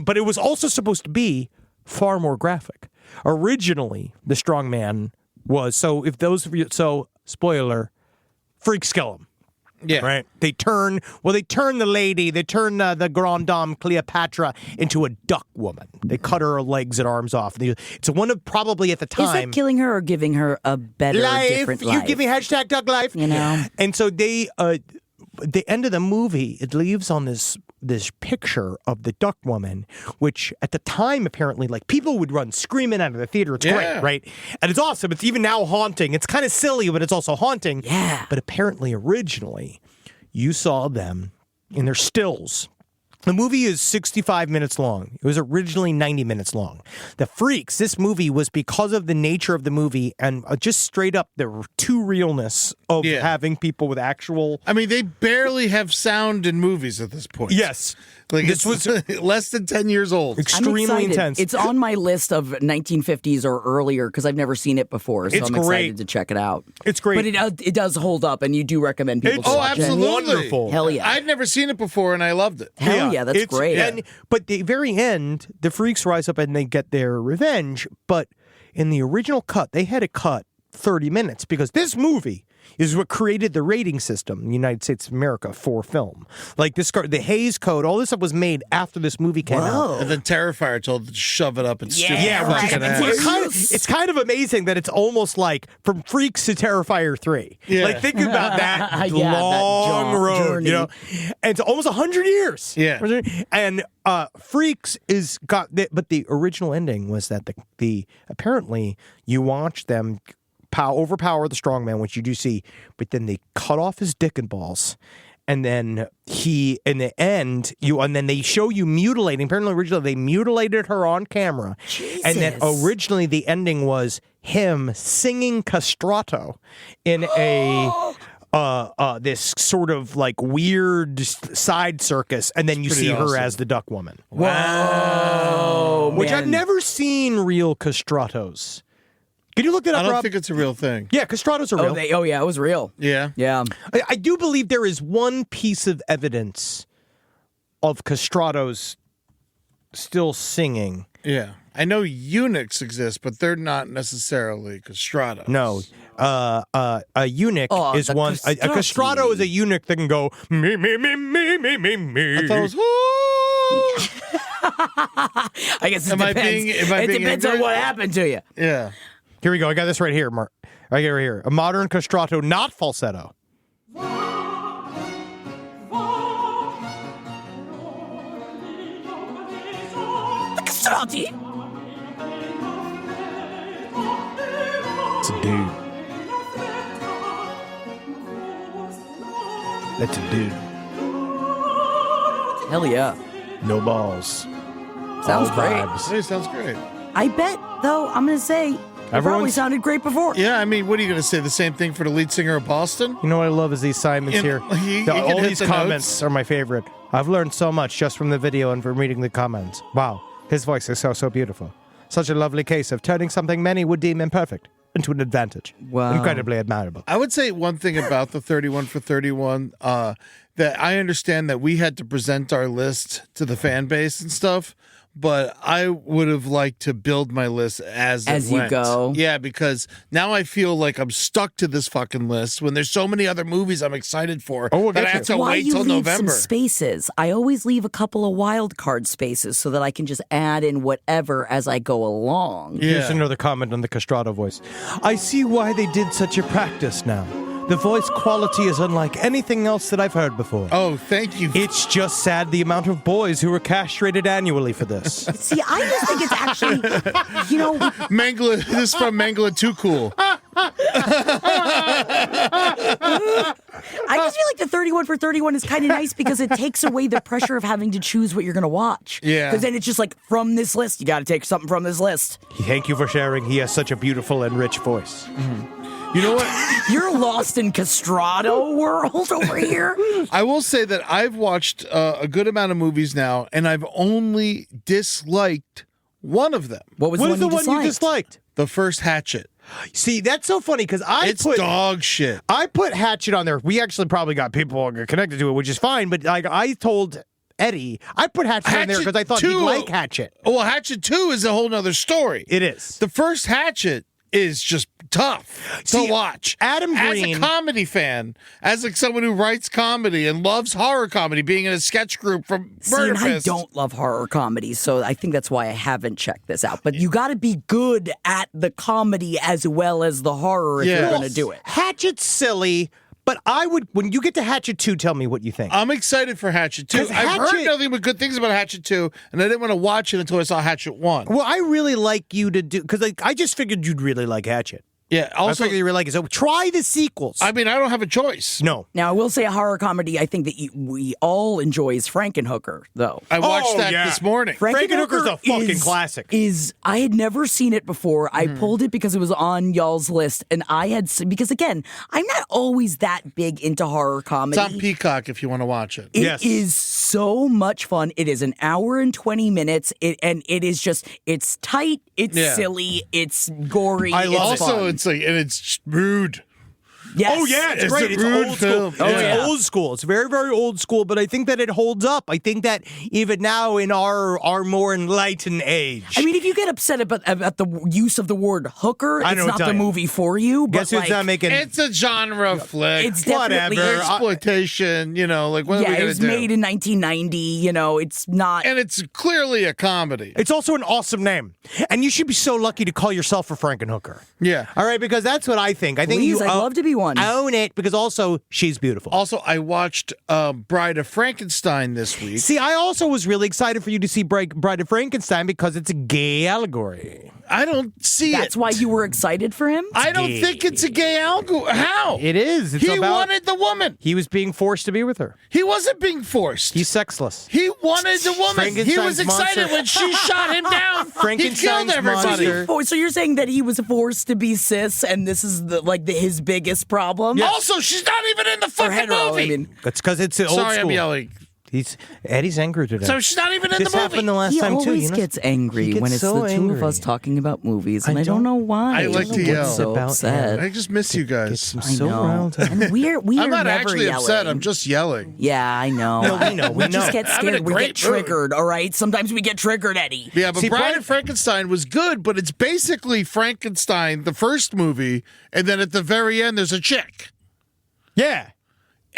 but it was also supposed to be far more graphic. Originally, the strong man was spoiler, freaks kill him. Yeah. Right? They turn the lady, the Grande Dame Cleopatra into a duck woman. They cut her legs and arms off. It's one of probably at the Is time that killing her or giving her a better, different life? You give me hashtag duck life. You know? And so the end of the movie, it leaves on this picture of the duck woman, which at the time apparently like people would run screaming out of the theater. It's Yeah. great, right? And it's awesome. It's even now haunting. It's kind of silly, but it's also haunting. Yeah. But apparently originally you saw them in their stills The movie is 65 minutes long. It was originally 90 minutes long. The Freaks, this movie was because of the nature of the movie and just straight up the too realness of having people with actual... I mean, they barely have sound in movies at this point. Yes. Like, This it's less than 10 years old. I'm Extremely excited. intense. It's on my list of 1950s or earlier because I've never seen it before, so It's I'm great. excited to check it out. It's great. But it does hold up, and you do recommend people to Oh, watch absolutely. Wonderful. Hell yeah. I'd never seen it before, and I loved it. it. Hell yeah, that's it's- great. But the very end, the Freaks rise up and they get their revenge. But in the original cut, they had to cut 30 minutes because this movie is what created the rating system in the United States of America for film. Like the Hays Code, all this stuff was made after this movie came out. And then Terrifier told them to shove it up and stupid Yeah, fucking right. ass. It's kind of amazing that it's almost like from Freaks to Terrifier 3. Yeah. Like, think about that Yeah, that long road, journey. you know? And it's almost 100 years. Yeah. And Freaks is got, but the original ending was that the apparently you watch them overpower the strongman, which you do see, but then they cut off his dick and balls. And then in the end, and then they show you mutilating. Apparently, originally they mutilated her on camera. And then Jesus. originally the ending was him singing castrato in this sort of like weird side circus, and then you pretty see her awesome. as the duck woman. Whoa, Which I've man. never seen real castratos. Can you look that up, I don't Rob? think it's a real thing. Yeah, castratos are real. Oh yeah, it was real. Yeah. Yeah. I do believe there is one piece of evidence of castratos still singing. Yeah. I know eunuchs exist, but they're not necessarily castratos. No, a eunuch Oh, is the one. A castrati. castrato is a eunuch that can go me me me me me me me. I thought it was, "Ooh." I guess it Am I depends. being- am I it being depends on ignorant? what happened to you. Yeah. Here we go. I got this right here, Mark. I got it right here. A modern castrato, not falsetto. Castrati. It's a dude. That's a dude. Hell yeah. No balls. Sounds All great. vibes. Hey, sounds great. I bet, though, I'm going to say it probably Everyone's- sounded great before. Yeah, I mean, what are you going to say? The same thing for the lead singer of Boston? You know what I love is these Simons You here. know, you can All hit these the comments notes. are my favorite. I've learned so much just from the video and from reading the comments. Wow, his voice is so beautiful. Such a lovely case of turning something many would deem imperfect into an advantage. Wow. Incredibly admirable. I would say one thing about the 31 for 31, that I understand that we had to present our list to the fan base and stuff, but I would have liked to build my list as it you went. go. Yeah, because now I feel like I'm stuck to this fucking list when there's so many other movies I'm excited for Oh, we'll that get I you. have to Why wait you till leave November. some spaces? I always leave a couple of wild card spaces so that I can just add in whatever as I go along. Here's Yeah. another comment on the castrato voice. I see why they did such a practice now. The voice quality is unlike anything else that I've heard before. Oh, thank you. It's just sad the amount of boys who were castrated annually for this. See, I just think it's actually, you know, Mangala, this is from Mangala Too Cool. I just feel like the 31 for 31 is kind of nice because it takes away the pressure of having to choose what you're going to watch. Yeah. Because then it's just like, from this list, you got to take something from this list. Thank you for sharing. He has such a beautiful and rich voice. You know what? You're lost in castrato world over here. I will say that I've watched a good amount of movies now, and I've only disliked one of them. What was What the is one the you one you disliked? disliked? The first Hatchet. See, that's so funny because It's dog shit. I put Hatchet on there. We actually probably got people connected to it, which is fine. But like I told Eddie, I put Hatchet on there Hatchet because I thought he'd 2 like Hatchet. Oh, well, Hatchet 2 is a whole nother story. It is. The first Hatchet is just tough See, to watch. Adam as Green- a comedy fan, as like someone who writes comedy and loves horror comedy, being in a sketch group from See, Murder and I Fist. don't love horror comedies, so I think that's why I haven't checked this out. But you got to be good at the comedy as well as the horror if Yeah. you're going to do it. Hatchet's silly, but I would when you get to Hatchet 2, tell me what you think. I'm excited for Hatchet 2. 'Cause I've heard Hatchet- nothing but good things about Hatchet 2, and I didn't want to watch it until I saw Hatchet 1. Well, I really like you to do because I just figured you'd really like Hatchet. Yeah. I Also, figured you were like, so try the sequels. I mean, I don't have a choice. no. Now, I will say a horror comedy I think that we all enjoy is Frankenhooker, though. I watched Oh, that yeah. this morning. Frankenhooker's a fucking classic. I had never seen it before. I pulled it because it was on y'all's list, and I had because again, I'm not always that big into horror comedy. It's on Peacock if you want to watch it. It is so much fun. It is an hour and 20 minutes. It's tight, it's Yeah. silly, it's gory. I love it's it. Also, fun. it's like, and it's rude. Yes. Oh yeah, it's It's great. a It's rude old film. school. Oh, It's yeah. old school. It's very, very old school. But I think that it holds up. I think that even now in our more enlightened age, I mean, if you get upset about the use of the word hooker, I it's know not what the to tell you. movie for you. But guess who's like, not making? It's a genre flick. it's definitely Whatever. Exploitation, you know, like what are we yeah. It going was to do? made in 1990. You know, it's not. And it's clearly a comedy. It's also an awesome name, and you should be so lucky to call yourself a Frankenhooker. Yeah. All right, because that's what I think. I think Please, you I'd love to be one. Own it, because also she's beautiful. Also, I watched Bride of Frankenstein this week. See, I also was really excited for you to see Bride of Frankenstein because it's a gay allegory. I don't see it. That's why you were excited for him. I don't think it's a gay algo. How? It is. It's He about wanted the woman. he was being forced to be with her. He wasn't being forced. He's sexless. He wanted the woman. He was Frankenstein's excited monster. when she shot him down. He Frankenstein's killed everybody. monster. So you're saying that he was forced to be cis, and this is his biggest problem? Also, she's not even in the Or fucking hetero, movie. I mean. That's because it's old Sorry, school. I'm yelling. Eddie's angry today. So she's not even in this the movie. happened the last He time always too. You know? gets angry He gets when it's so the two of angry. us talking about movies, and I I don't know don't- why. I like to He yell. gets so About- upset. I just miss you Gets guys. him I so know. riled up. And we are I'm not never actually yelling. upset. I'm just yelling. Yeah, I know. No, we know. We We just know. get I'm in a scared. We great get mood. triggered. All right. Sometimes we get triggered, Eddie. Yeah, but See, Bride of Frankenstein was good, but it's basically Frankenstein, the first movie, and then at the very end, there's a chick. Yeah.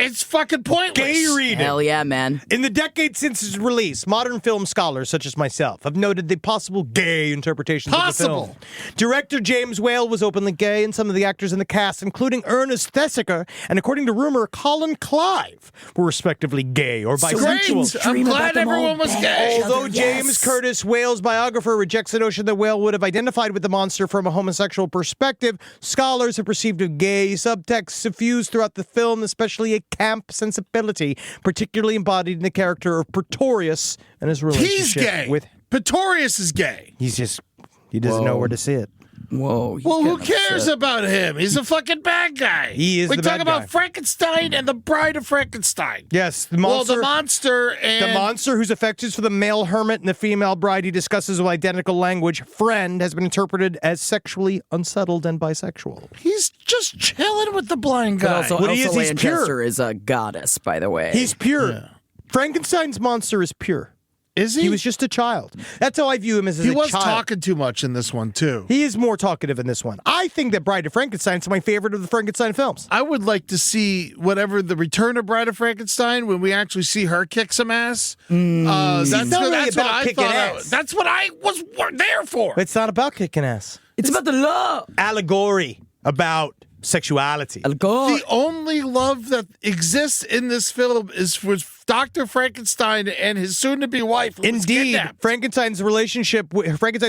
It's fucking pointless. Gay reading. Hell yeah, man. In the decades since its release, modern film scholars such as myself have noted the possible gay interpretations of the Possible. film. Director James Whale was openly gay, and some of the actors in the cast, including Ernest Thesiger and, according to rumor, Colin Clive, were respectively gay or Great. bisexual. I'm Dream glad about them all everyone was banging gay. each Although other, James yes. Curtis, Whale's biographer, rejects the notion that Whale would have identified with the monster from a homosexual perspective, scholars have perceived a gay subtext suffused throughout the film, especially a camp sensibility, particularly embodied in the character of Pretorius and his relationship He's gay. with. Pretorius is gay. He doesn't know where to see it. Whoa. he's Well, who getting cares upset. about him? He's a fucking bad guy. He is We the talk bad about guy. Frankenstein and the Bride of Frankenstein. Yes, the Well, monster. the monster and The monster whose affections for the male hermit and the female bride he discusses with identical language, friend, has been interpreted as sexually unsettled and bisexual. he's just chilling with the blind But guy. also, What he Elsa is, he's pure. Lanchester is a goddess, by the way. He's pure. Frankenstein's monster is pure. is he? He was just a child. That's how I view him as He a was child. talking too much in this one too. He is more talkative in this one. I think that Bride of Frankenstein is my favorite of the Frankenstein films. I would like to see whatever the Return of Bride of Frankenstein when we actually see her kick some ass. That's not really that's what about I kicking thought. ass. That's what I was there for. It's not about kicking ass. it's about the love. Allegory about sexuality. Go. The only love that exists in this film is for Dr. Frankenstein and his soon-to-be wife. Who was Indeed, kidnapped. Frankenstein's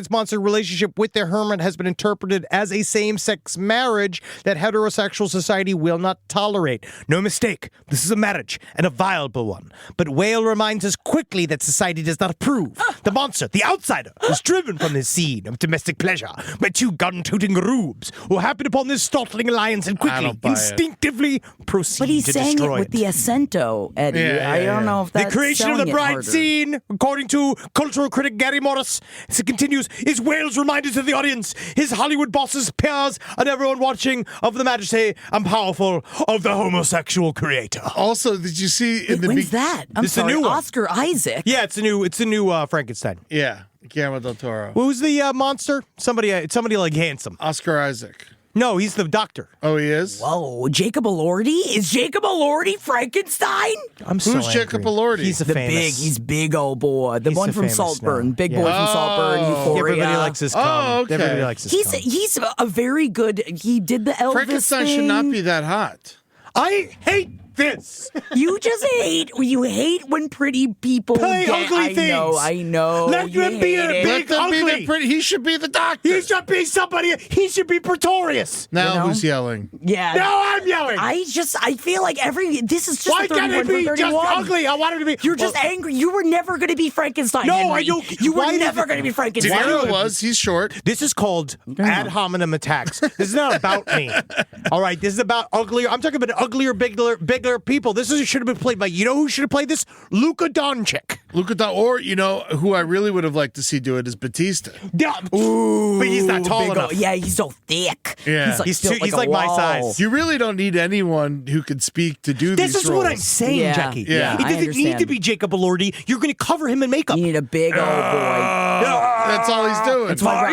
monster relationship with the hermit has been interpreted as a same-sex marriage that heterosexual society will not tolerate. No mistake, this is a marriage, and a viable one. But Whale reminds us quickly that society does not approve. The monster, the outsider, was driven from this scene of domestic pleasure by two gun-tooting rubes who happened upon this startling alliance and quickly, don't buy it. instinctively proceed But he to sang it destroy with the acento, Eddie. Yeah, I don't know if that's the creation of selling the it bride harder. scene, according to cultural critic Gary Morris, as it continues, is Wales reminders to the audience, his Hollywood bosses, peers, and everyone watching of the majesty and powerful of the homosexual creator. Also, did you see in Wait, the when's that? I'm This is a sorry, new one. Oscar Isaac. Yeah, it's a new Frankenstein. Yeah, Guillermo del Toro. Who's the monster? Somebody like handsome. Oscar Isaac. No, he's the doctor. Oh, he is? Whoa, Jacob Elordi? Is Jacob Elordi Frankenstein? I'm so Who's angry. Jacob Elordi? He's a famous. He's big old boy. The He's one a from famous Saltburn. now. Big Yeah. boy from Saltburn, Euphoria. Everybody likes his cum. Oh, okay. Everybody likes his cum. He's a very good. He did the Elvis Frankenstein thing. should not be that hot. I hate this. You just hate. You hate when pretty people Play get. ugly I know. things. I know. Let you them be hate a it. big- Let them be ugly. the pretty. He should be the doctor. He should be somebody. He should be Pretorius. Now You know? who's yelling? Yeah. No, I'm yelling. I feel like this is just Why a can't 31 it be for just 31. ugly? I want it to be. You're just angry. You were never going to be Frankenstein. No, Henry. I don't- You were why did never it- going to be De Frankenstein. Niro was. He's short. This is called ad hominem attacks. This is not about me. All right, this is about uglier. I'm talking about uglier, bigger people. This should have been played by. You know who should have played this? Luka Doncic. Look at that. Or you know who I really would have liked to see do it is Batista. Yeah, but he's not tall Big enough. old- yeah, he's so thick. Yeah. He's like, He's built too- he's a like my wall. size. You really don't need anyone who could speak to do This these is roles. what I'm saying, Yeah. Jackie. Yeah. It I doesn't need to understand. be Jacob Elordi. You're going to cover him in makeup. You need a big old boy. That's all he's doing. That's why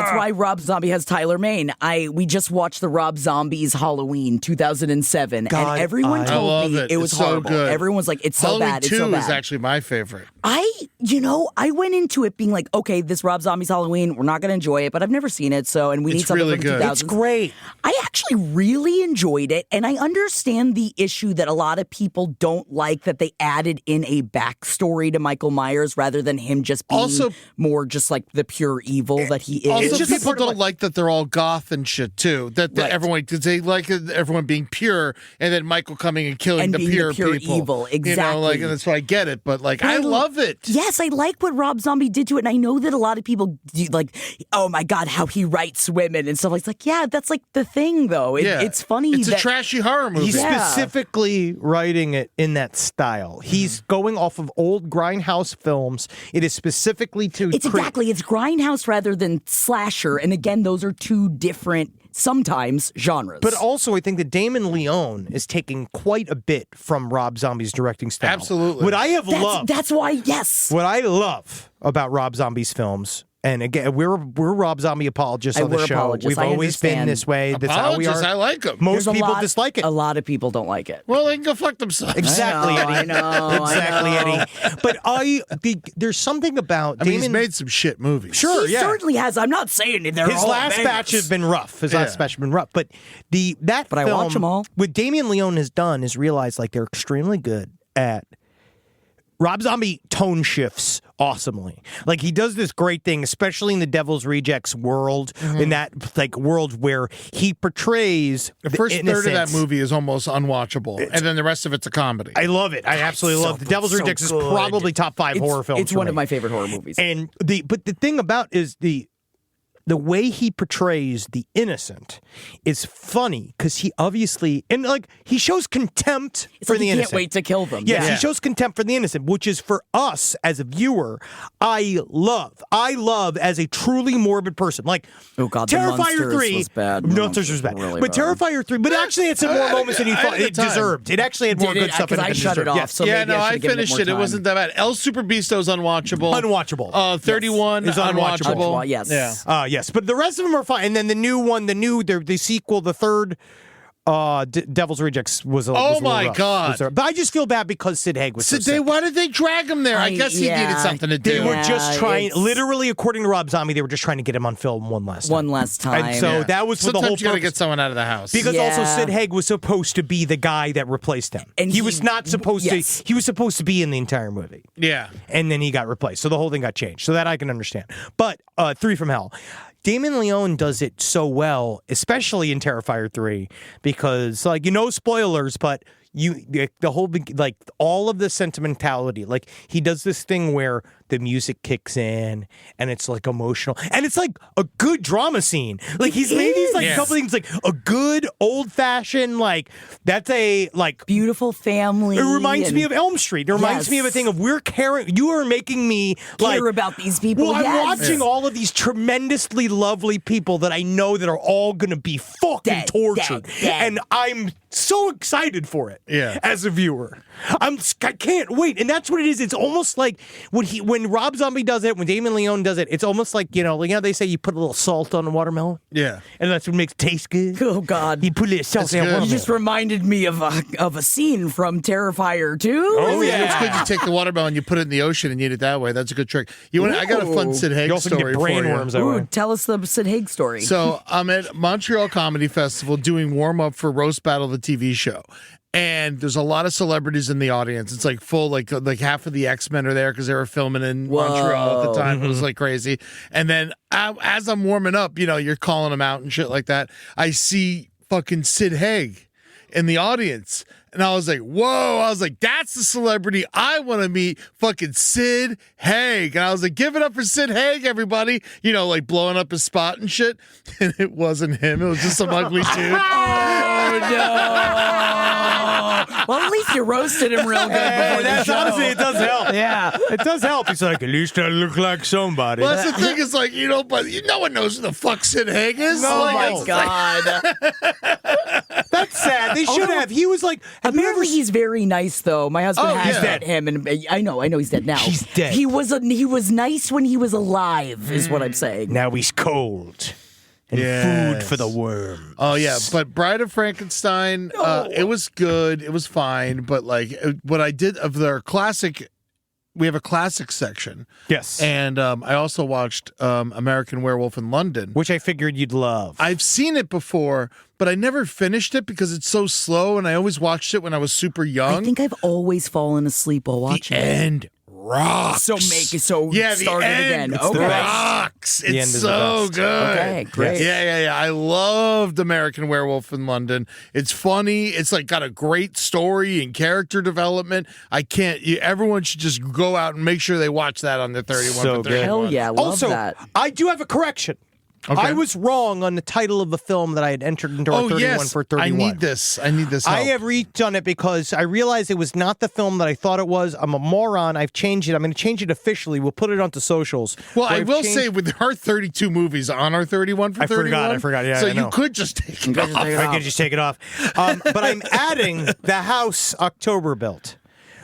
it's why Rob Zombie has Tyler Mane. We just watched the Rob Zombie's Halloween 2007, God, and everyone I told love me it. it was It's so horrible. good. Everyone was like, "It's so Halloween bad. It's 2 so bad." is actually my favorite. I went into it being like, okay, this Rob Zombie's Halloween, we're not going to enjoy it, but I've never seen it, so and we It's need something really from the good. 2000s. It's great. I actually really enjoyed it, and I understand the issue that a lot of people don't like that they added in a backstory to Michael Myers rather than him just being Also- more just like the pure evil that he is. Also, just a people part of don't like that they're all goth and shit too. That Right. everyone, because they like everyone being pure, and then Michael coming and killing And the being the pure, pure people. evil, You know, like, exactly. and that's why I get it. But like, I I love it. Yes, I like what Rob Zombie did to it, and I know that a lot of people like, oh my god, how he writes women and stuff. It's like, yeah, that's like the thing, though. Yeah. It's funny. It's a that, trashy horror movie. He's Yeah. specifically writing it in that style. He's going off of old Grindhouse films. It is specifically to It's exactly. It's grindhouse rather than slasher, and again, those are two different sometimes genres. But also, I think that Damon Leone is taking quite a bit from Rob Zombie's directing style. Absolutely. What I have loved, that's why. Yes, what I love about Rob Zombie's films, and again, we're Rob Zombie apologists on the we're show. apologists. We've I always been understand. this way. That's how we Apologists, are. I like them. Most There's a people lot- dislike it. A lot of people don't like it. Well, they can go fuck themselves. Exactly, I Eddie. know, Exactly, I know. Eddie. But there's something about I mean, Damon. he's made some shit movies. Sure, He yeah. certainly has. I'm not saying that they're His all last bangers. batch has been rough. His last Yeah. batch has been rough. But that I film, watch 'em all. What Damien Leone has done is realize like they're extremely good at Rob Zombie tone shifts awesomely. Like he does this great thing, especially in the Devil's Rejects world, in that like world where he portrays The first third of that innocence. movie is almost unwatchable, and then the rest of it's a comedy. I love it. I absolutely so love it. The good, Devil's so Rejects is good. probably top 5 horror films. It's for one me. of my favorite horror movies. And the thing about is the way he portrays the innocent is funny because he obviously and like he shows contempt It's for like the he innocent. can't wait to kill them. Yes, Yeah. he shows contempt for the innocent, which is for us as a viewer. I love as a truly morbid person. Like, Oh, God, The Terrifier Monsters 3 was bad. The Monsters was bad, Monsters were but really bad. Terrifier 3, but actually had some more moments than you I thought had a it good time. deserved. It actually had more Did good it? stuff in 'Cause it. I than shut it deserved. off, Yes. so yeah, maybe no, I I should've given it finished more it. It time. wasn't that bad. El Super Bisto's unwatchable. Unwatchable. 31 Is unwatchable. unwatchable. Yes. Yeah. Yes, but the rest of them are fine. And then the new one, the sequel, the third, Devil's Rejects was a Oh was a little my rough. God. Was there- But I just feel bad because Sid Haig was so So sick. why did they drag him there? I guess he yeah. needed something to do. They were Yeah, just trying, it's- literally, according to Rob Zombie, they were just trying to get him on film one last time. One last time. And so Yeah. that was what Sometimes the whole you gotta purpose. get someone out of the house. Because also Yeah. Sid Haig was supposed to be the guy that replaced him. And he he- was not supposed yes. to. He was supposed to be in the entire movie. yeah. And then he got replaced. So the whole thing got changed. So that I can understand. But 3 from Hell. Damon Leone does it so well, especially in Terrifier 3, because like spoilers, but the whole like all of the sentimentality, like he does this thing where the music kicks in and it's like emotional and it's like a good drama scene. Like he's made these like Yes. couple things like a good old fashioned like that's a like Beautiful family. it reminds and me of Elm Street. It reminds me of a Yes. thing of we're caring. You are making me like care about these people. Well, I'm yes. watching all of these tremendously lovely people that I know that are all going to be fucking Dead, tortured, dead. and I'm so excited for it. Yeah. As a viewer, I can't wait, and that's what it is. It's almost like when Rob Zombie does it, when Damon Leone does it, it's almost like they say you put a little salt on a watermelon, Yeah. and that's what makes it taste good. Oh God. You put a little salt on a good. watermelon. You just reminded me of a scene from Terrifier 2. Oh, yeah. It's good. You take the watermelon, you put it in the ocean, and eat it that way. That's a good trick. I got a fun Sid Haig You also can story get brain for you. worms that Ooh, way. tell us the Sid Haig story. So I'm at Montreal Comedy Festival doing warm up for Roast Battle, the TV show, and there's a lot of celebrities in the audience. It's like full, like half of the X-Men are there because they were filming in Montreal at the time. It was like crazy. And then as I'm warming up, you're calling them out and shit like that. I see fucking Sid Haig in the audience. And I was like, whoa. I was like, that's the celebrity I want to meet, fucking Sid Haig. And I was like, give it up for Sid Haig, everybody. Like blowing up his spot and shit. And it wasn't him. It was just some ugly dude. Oh, no. Well, at least you roasted him real good before the show. Honestly, it does help. Yeah, it does help. He's like, at least I look like somebody. Well, that's the thing. Is like, but no one knows who the fuck Sid Haig is. No. Oh, Like, my God. That's sad. They should have. He was like, Apparently he's very nice, though. My husband has yeah. met him, and I know he's dead now. He's dead. He was nice when he was alive, is what I'm saying. now he's cold. And food for the worm. Oh yeah, but Bride of Frankenstein, it was good. It was fine, but like what I did of their classic, we have a classic section. Yes. And I also watched American Werewolf in London, Which I figured you'd love. I've seen it before, but I never finished it because it's so slow, and I always watched it when I was super young. I think I've always fallen asleep while the watching it. end rocks. So yeah, start the it end again. Okay. rocks. The end It's is the so best. good. Okay, great. Yeah. I loved American Werewolf in London. It's funny. It's like got a great story and character development. Everyone should just go out and make sure they watch that on the 31 So for good. 31. Hell yeah, love Also, that. I do have a correction. Okay. I was wrong on the title of the film that I had entered into our 31 for 31. I need this help. I have redone it because I realized it was not the film that I thought it was. I'm a moron. I've changed it. I'm going to change it officially. We'll put it onto socials. Well, Where I I've will changed- say with our 32 movies on our 31 for 31. I forgot. Yeah, so I know. you could just take it off. I could just take it off. But I'm adding The House October Built,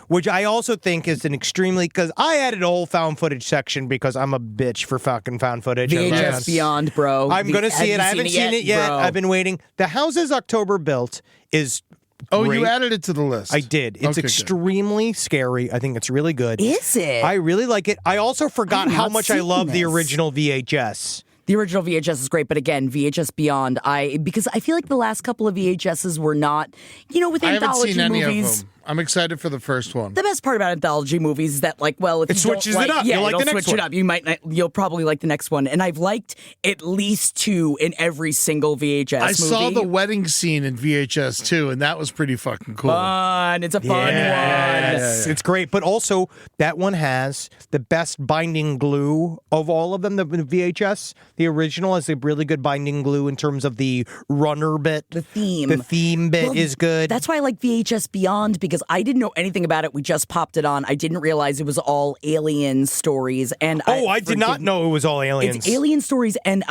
which I also think is an extremely, because I added a whole found footage section because I'm a bitch for fucking found footage. VHS Beyond, bro. I'm going to see it. I haven't seen it yet. Bro. I've been waiting. The Houses October Built is Oh, great. you added it to the list. I did. It's Okay, good. extremely scary. I think it's really good. Is it? I really like it. I also forgot I've how not much I seen love the this. original VHS. The original VHS is great, but again, VHS Beyond, because I feel like the last couple of VHSs were not, with I haven't anthology seen any movies. of them. I'm excited for the first one. The best part about anthology movies is that, if It you don't switches it up. yeah, You'll like it'll the next switch it one. up. You might not, you'll probably like the next one. And I've liked at least 2 in every single VHS I movie. saw the wedding scene in VHS too, and that was pretty fucking cool. Fun. It's a fun one. Yes, it's great. But also, that one has the best binding glue of all of them. The VHS, the original, has a really good binding glue in terms of the runner bit. The theme. The theme bit Well, is good. That's why I like VHS Beyond, because I didn't know anything about it. We just popped it on. I didn't realize it was all alien stories. And I did not know it was all aliens. It's alien stories, and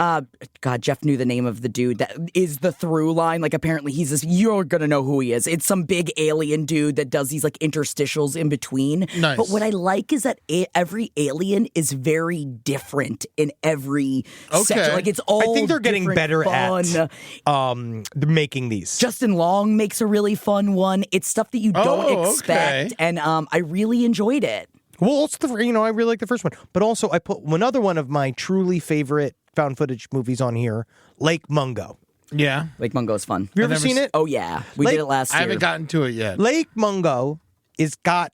God, Jeff knew the name of the dude that is the through line. Like, apparently he's this. You're gonna know who he is. It's some big alien dude that does these like interstitials in between. Nice. But what I like is that every alien is very different in every section. Like, it's all. I think they're getting different, better fun. at making these. Justin Long makes a really fun one. It's stuff that you don't Oh, expect, okay. and I really enjoyed it. Well, also I really like the first one, but also I put another one of my truly favorite found footage movies on here, Lake Mungo. Yeah, Lake Mungo's fun. Have you ever never seen it? Oh yeah, we Lake- did it last I year. haven't gotten to it yet. Lake Mungo is got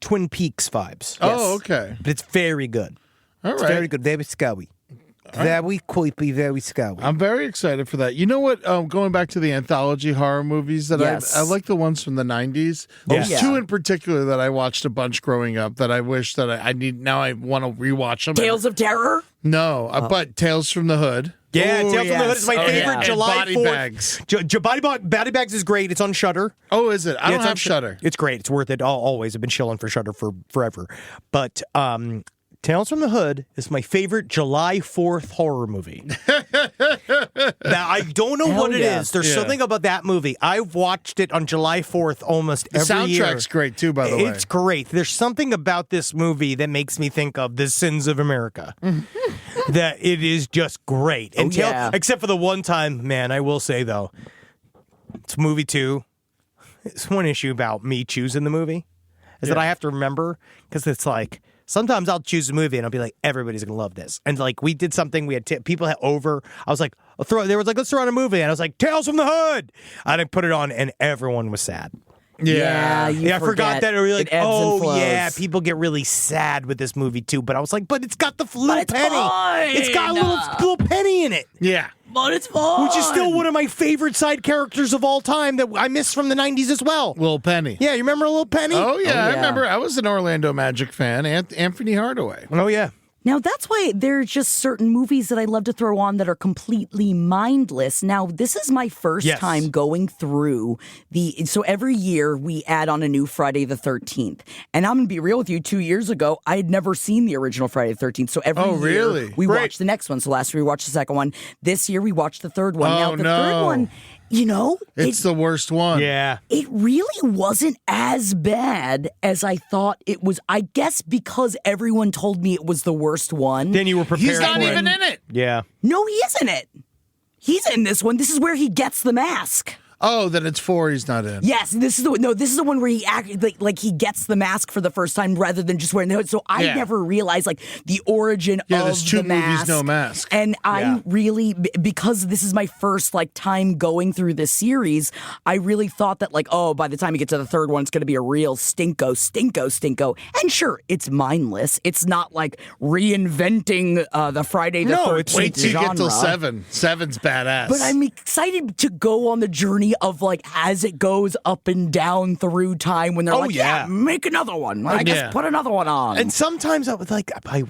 Twin Peaks vibes. Oh, okay. But it's very good. All It's right. very good. Very scary. Very creepy, very scary. I'm very excited for that. You know what? Going back to the anthology horror movies that Yes. I like the ones from the 90s. Oh, There's yeah. 2 in particular that I watched a bunch growing up that I wish that I need. Now I want to rewatch them. Tales of Terror. No, but Tales from the Hood. Yeah, Ooh, Tales from the Hood is my yes. Oh, favorite. yeah. July And Body 4th. Bags. Body Bags is great. It's on Shudder. Oh, is it? I don't it's on have Shudder. It's great. It's worth it. Always. I've been chilling for Shudder for forever. But Tales from the Hood is my favorite July 4th horror movie. Now, I don't know Hell what it yeah. is. There's Yeah. something about that movie. I've watched it on July 4th almost The every year. soundtrack's great too, by the way. It's great. There's something about this movie that makes me think of The Sins of America. That it is just great. yeah. Except for the one time, man, I will say though, it's movie 2. It's one issue about me choosing the movie is that I have to remember, because it's like Sometimes I'll choose a movie and I'll be like, everybody's gonna love this. And like we did something, we had people over. I was like, they was like, let's throw on a movie, and I was like, Tales from the Hood. I didn't put it on, and everyone was sad. Yeah, I forgot that. It was like, It ebbs and oh flows. yeah, people get really sad with this movie too. But I was like, but it's got the little it's penny. fine. It's got a little penny in it. Yeah. But it's fun. Which is still one of my favorite side characters of all time that I miss from the 90s as well. Lil Penny. Yeah, you remember Little Penny? Oh, yeah. I yeah. remember. I was an Orlando Magic fan. Anthony Hardaway. Oh, yeah. Now, that's why there's just certain movies that I love to throw on that are completely mindless. Now, this is my first Yes. time going through so every year we add on a new Friday the 13th. And I'm going to be real with you, 2 years ago, I had never seen the original Friday the 13th. So every Oh, year really? we Great. watch the next one. So last year we watched the second one. This year we watched the third one. Now, Oh, the no. third one, It's the worst one. Yeah. it really wasn't as bad as I thought it was. I guess because everyone told me it was the worst one. Then you were prepared He's not for even it. in it. Yeah. No, he isn't it. He's in this one. This is where he gets the mask. Oh, then it's 4 he's not in. Yes, this is the one where he like he gets the mask for the first time rather than just wearing the hood. So I Yeah. never realized like the origin Yeah, of there's 2 the movies, mask. no mask. And Yeah. I really, because this is my first like time going through this series, I really thought that like, oh, by the time you get to the third one, it's going to be a real stinko. And sure, it's mindless. It's not like reinventing the Friday the 13th it's- Wait till you get till genre. 7. 7's badass. But I'm excited to go on the journey of like as it goes up and down through time when they're Oh, like, yeah. make another one. I guess Yeah. put another one on. And sometimes I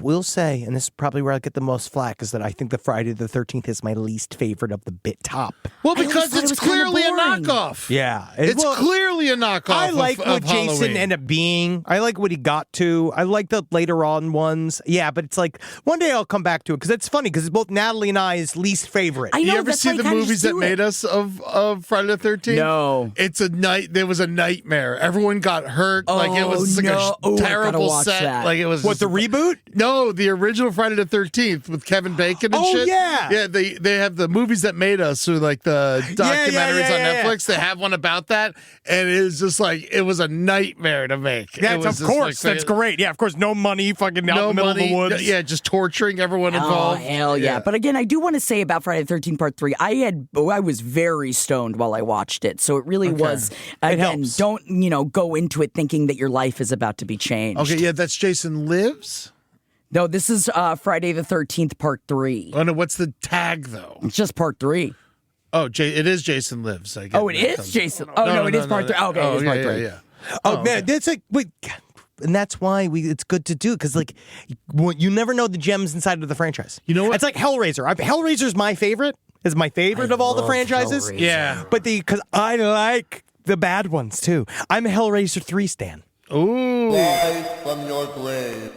will say, and this is probably where I get the most flack, is that I think the Friday the 13th is my least favorite of the bit top. Well, I always because thought it it's was kinda clearly a boring. knockoff. Yeah. It's clearly a knockoff. I like of what Jason Halloween. ended up being. I like what he got to. I like the later on ones. Yeah, but it's like one day I'll come back to it because it's funny because it's both Natalie and I's least favorite. I know, You ever that's see why I the kinda movies just that do made it. us of Friday the 13th? No. It's a night. There was a nightmare. Everyone got hurt. Like it was like no. a Oh, I gotta terrible watch set. that. Like it was What, the reboot? No, the original Friday the 13th with Kevin Bacon and Oh, shit. yeah. Yeah, they have the movies that made us, or like the documentaries on yeah. Netflix. They have one about that, and it is just like it was a nightmare to make. It That's was of just course. like- That's great. Yeah, of course. No money. Fucking out No in the middle money. of the woods. Yeah, just torturing everyone Oh, involved. hell yeah. But again, I do want to say about Friday the 13th Part 3, I was very stoned while I watched it. So it really was, again, helps. don't, go into it thinking that your life is about to be changed. Okay, yeah, that's Jason Lives. No, this is Friday the 13th Part 3. Oh no, what's the tag though? It's just Part 3. Oh, it is Jason Lives. I get Oh, it that is comes- Jason. Oh, no, it is Part 3. Okay, it is Part 3. Yeah. Oh, man, that's like wait, and that's why it's good to do because like you never know the gems inside of the franchise. You know what? It's like Hellraiser. Hellraiser's my favorite. Is my favorite of all the love franchises. Hellraiser. Yeah. But because I like the bad ones too. I'm a Hellraiser 3 stan. Ooh. Rise from your grave.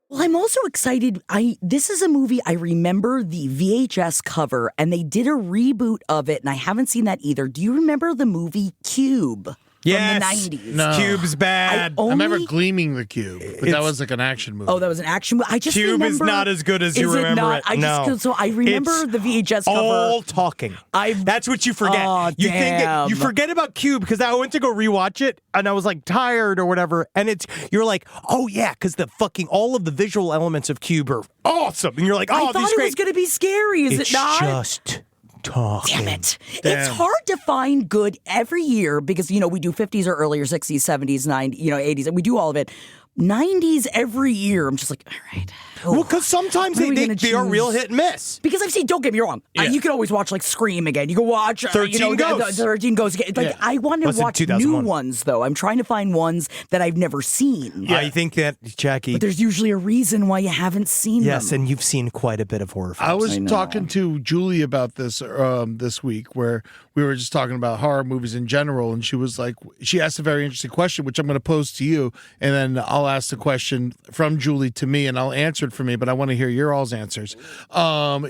Well, I'm also excited. This is a movie I remember the VHS cover, and they did a reboot of it, and I haven't seen that either. Do you remember the movie Cube? Yes. From the 90s. No. Cube's bad. I remember Gleaming the Cube, but that was like an action movie. Oh, that was an action movie. I just Cube is remember, not as good as you Is it remember not? it. No. So I remember It's the VHS cover. all talking. That's what you forget. Oh, you think damn. you forget about Cube because I went to go rewatch it and I was like tired or whatever, and you're like, oh yeah, because the fucking all of the visual elements of Cube are awesome, and you're like, oh, I thought these it great. was going to be scary. Is It's it not? just talking. Damn it. It's hard to find good every year because, we do 50s or earlier, 60s, 70s, 90s, 80s, and we do all of it. 90s every year. I'm just like, all right. Well, because sometimes What are we they gonna are choose? real hit and miss. Because I've seen, don't get me wrong, you can always watch like Scream again. You can watch 13 Ghosts. 13 Ghosts again. Like, I want to That's in watch new 2001. ones, though. I'm trying to find ones that I've never seen. I think that, Jackie, But there's usually a reason why you haven't seen yes, them. and you've seen quite a bit of horror films. I was know. talking to Julie about this this week, where we were just talking about horror movies in general, and she was like, she asked a very interesting question, which I'm going to pose to you, and then I'll ask the question from Julie to me, and I'll answer it for me, but I want to hear your all's answers.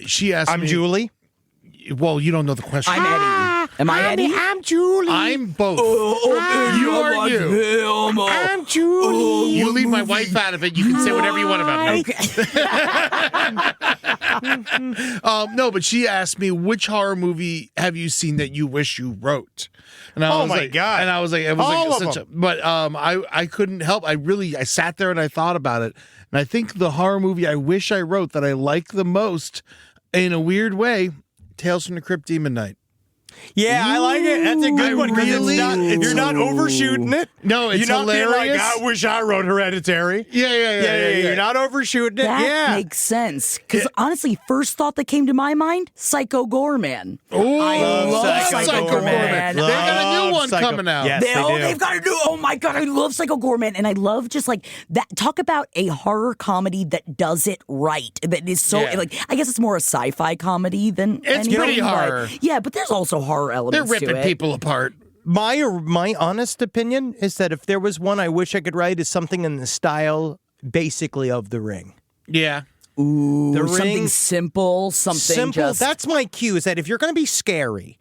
She asked I'm me, Julie. Well, you don't know the question. I'm Eddie. Am I Eddie? I'm Julie. I'm both. You are you. I'm Julie. You leave my wife out of it. You can say whatever you want about me. Okay. No, but she asked me, which horror movie have you seen that you wish you wrote? And I Oh was my like, God. And I was like, it was All like of such a, them. but I couldn't help. I sat there and I thought about it. And I think the horror movie I wish I wrote that I like the most, in a weird way, Tales from the Crypt Demon Night. Yeah, I like it. That's a good one. 'Cause really you're not overshooting it. No, it's you're not being like, hilarious. I wish I wrote Hereditary. Yeah. You're not overshooting it. That yeah. makes sense. Because honestly, first thought that came to my mind, Psycho Goreman. Oh, I love Psycho Goreman. They got a new one Psycho- coming out. Yes, they do. They've got to do. Oh my god, I love Psycho Goreman, and I love just like that. Talk about a horror comedy that does it right. That is so Yeah. like I guess it's more a sci-fi comedy than It's anything, pretty but- horror. Yeah, but there's also horror They're elements ripping to it. people apart. My honest opinion is that if there was one I wish I could write is something in the style basically of The Ring. Yeah. Ooh, The something Ring- simple, something Simple. just. That's my cue. Is that if you're going to be scary,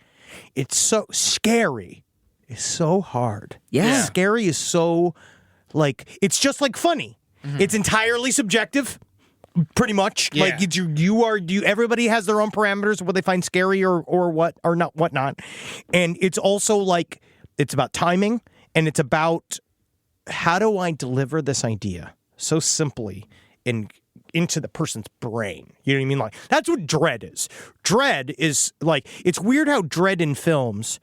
it's so scary. It's so hard. Yeah. Scary is so like it's just like funny. It's entirely subjective. Pretty much, Yeah. like everybody has their own parameters of what they find scary or what or not whatnot, and it's also like it's about timing and it's about how do I deliver this idea so simply into the person's brain. You know what I mean? Like that's what dread is. Dread is like it's weird how dread in films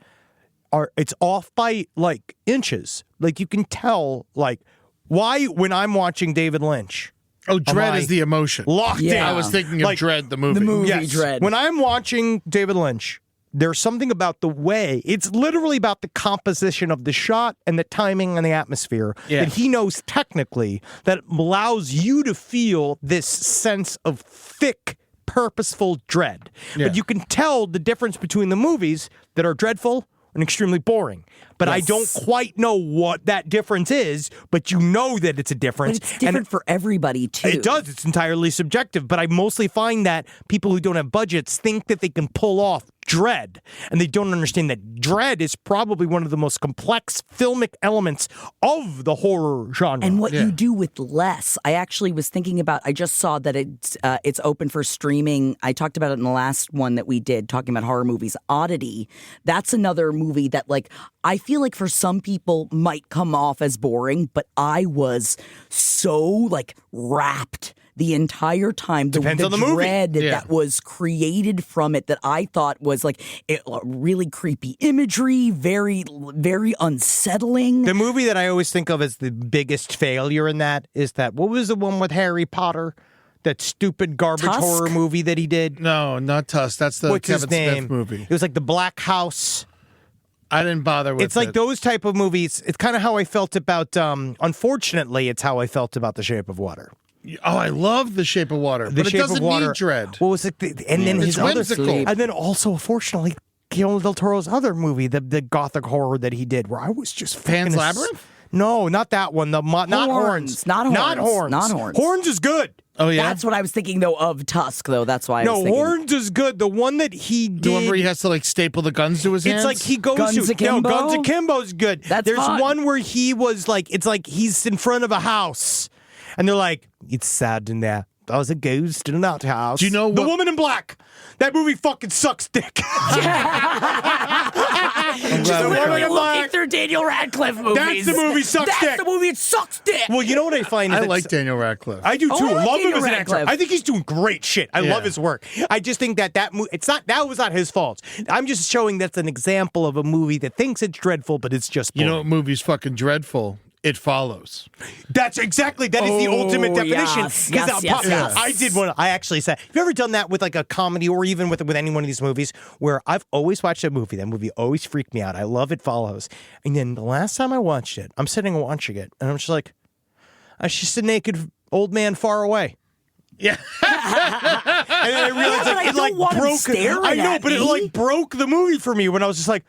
it's off by like inches. Like you can tell like why when I'm watching David Lynch. Oh, Dread I is the emotion. Locked in. Yeah. I was thinking of Like, Dread, the movie. the movie Yes. Dread. When I'm watching David Lynch, there's something about the way, it's literally about the composition of the shot and the timing and the atmosphere Yeah. that he knows technically that allows you to feel this sense of thick, purposeful dread. Yeah. But you can tell the difference between the movies that are dreadful and extremely boring. But I don't quite know what that difference is, but you know that it's a difference. but it's different for everybody too. It does. It's entirely subjective. But I mostly find that people who don't have budgets think that they can pull off dread, and they don't understand that dread is probably one of the most complex filmic elements of the horror genre. And what you do with less. I actually was thinking about. I just saw that it's open for streaming. I talked about it in the last one that we did, talking about horror movies. Oddity. That's another movie that, like, I feel like for some people might come off as boring, but I was so like wrapped the entire time. Depends on the movie. dread Yeah. that was created from it that I thought was like really creepy imagery, very, very unsettling. the movie that I always think of as the biggest failure in that is that what was the one with Harry Potter? That stupid garbage Tusk? horror movie that he did. No, not Tusk. That's the What's Kevin his name? Smith movie. It was like the Black House. I didn't bother with It's like it. those type of movies. It's kind of how I felt about. Unfortunately, it's how I felt about The Shape of Water. Oh, I love The Shape of Water, The but Shape it doesn't of Water. need dread. What was it? And then It's his other, whimsical. and then also, unfortunately, Guillermo del Toro's other movie, the gothic horror that he did, where I was just Pan's fucking Labyrinth? No, not that one. Not horns. Not horns. Not horns. Not horns. Horns is good. Oh yeah, That's what I was thinking though of Tusk though. That's why I was No, thinking. horns is good. The one that he did. the one where he has to like staple the guns to his hands. It's like he goes Guns to Akimbo? Guns Akimbo's good. That's There's fun. one where he was like, it's like he's in front of a house, and they're like, it's sad in there. There's a ghost in that house. Do you know The what- Woman in Black? That movie fucking sucks dick. I'm glad Just we literally covered it. looking through Daniel Radcliffe movies. the movie sucks That's dick. the movie it sucks dick. Well, you know what I find? Is I that like Daniel Radcliffe. I do too. Oh, I like love him Daniel as an actor. Radcliffe. I think he's doing great shit. I Yeah. love his work. I just think that movie. That was not his fault. I'm just showing that's an example of a movie that thinks it's dreadful, but it's just You boring. know what movie's fucking dreadful? It Follows. That's exactly that is the Oh, ultimate definition. yes, 'Cause yes, that yes, yes. I did one. I actually said, have you ever done that with like a comedy or even with any one of these movies where I've always watched a movie. That movie always freaked me out. I love It Follows. And then the last time I watched it, I'm sitting and watching it, and I'm just like, it's just a naked old man far away. Yeah. And then I realized but I it don't like want him broke. staring I know, at but it me. like broke the movie for me when I was just like,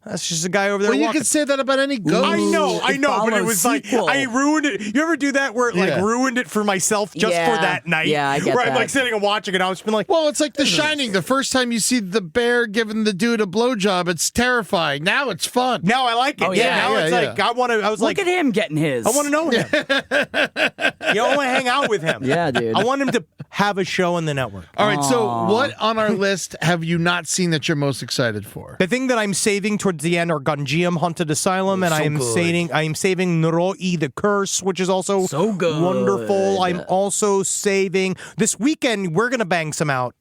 That's just a guy over there Well, you walking. could say that about any ghost. I know, but it follows was like sequel. I ruined it. You ever do that where it Yeah. ruined it for myself just Yeah. for that night? Yeah, I get where I'm that. like sitting and watching it. I was been like, Well, it's like The Shining. The first time you see the bear giving the dude a blowjob, it's terrifying. Now it's fun. now I like it. Oh, yeah, yeah. now Yeah, it's yeah. like I want to. I was Look like, at him getting his. I want to know him. I want to hang out with him. Yeah, dude. I want him to have a show on the network. All right, so what on our list have you not seen that you're most excited for? The thing that I'm saving towards the end are Gungeum Haunted Asylum, and I am saving Noroi the Curse, which is also So good. wonderful. I'm also saving this weekend. We're gonna bang some out.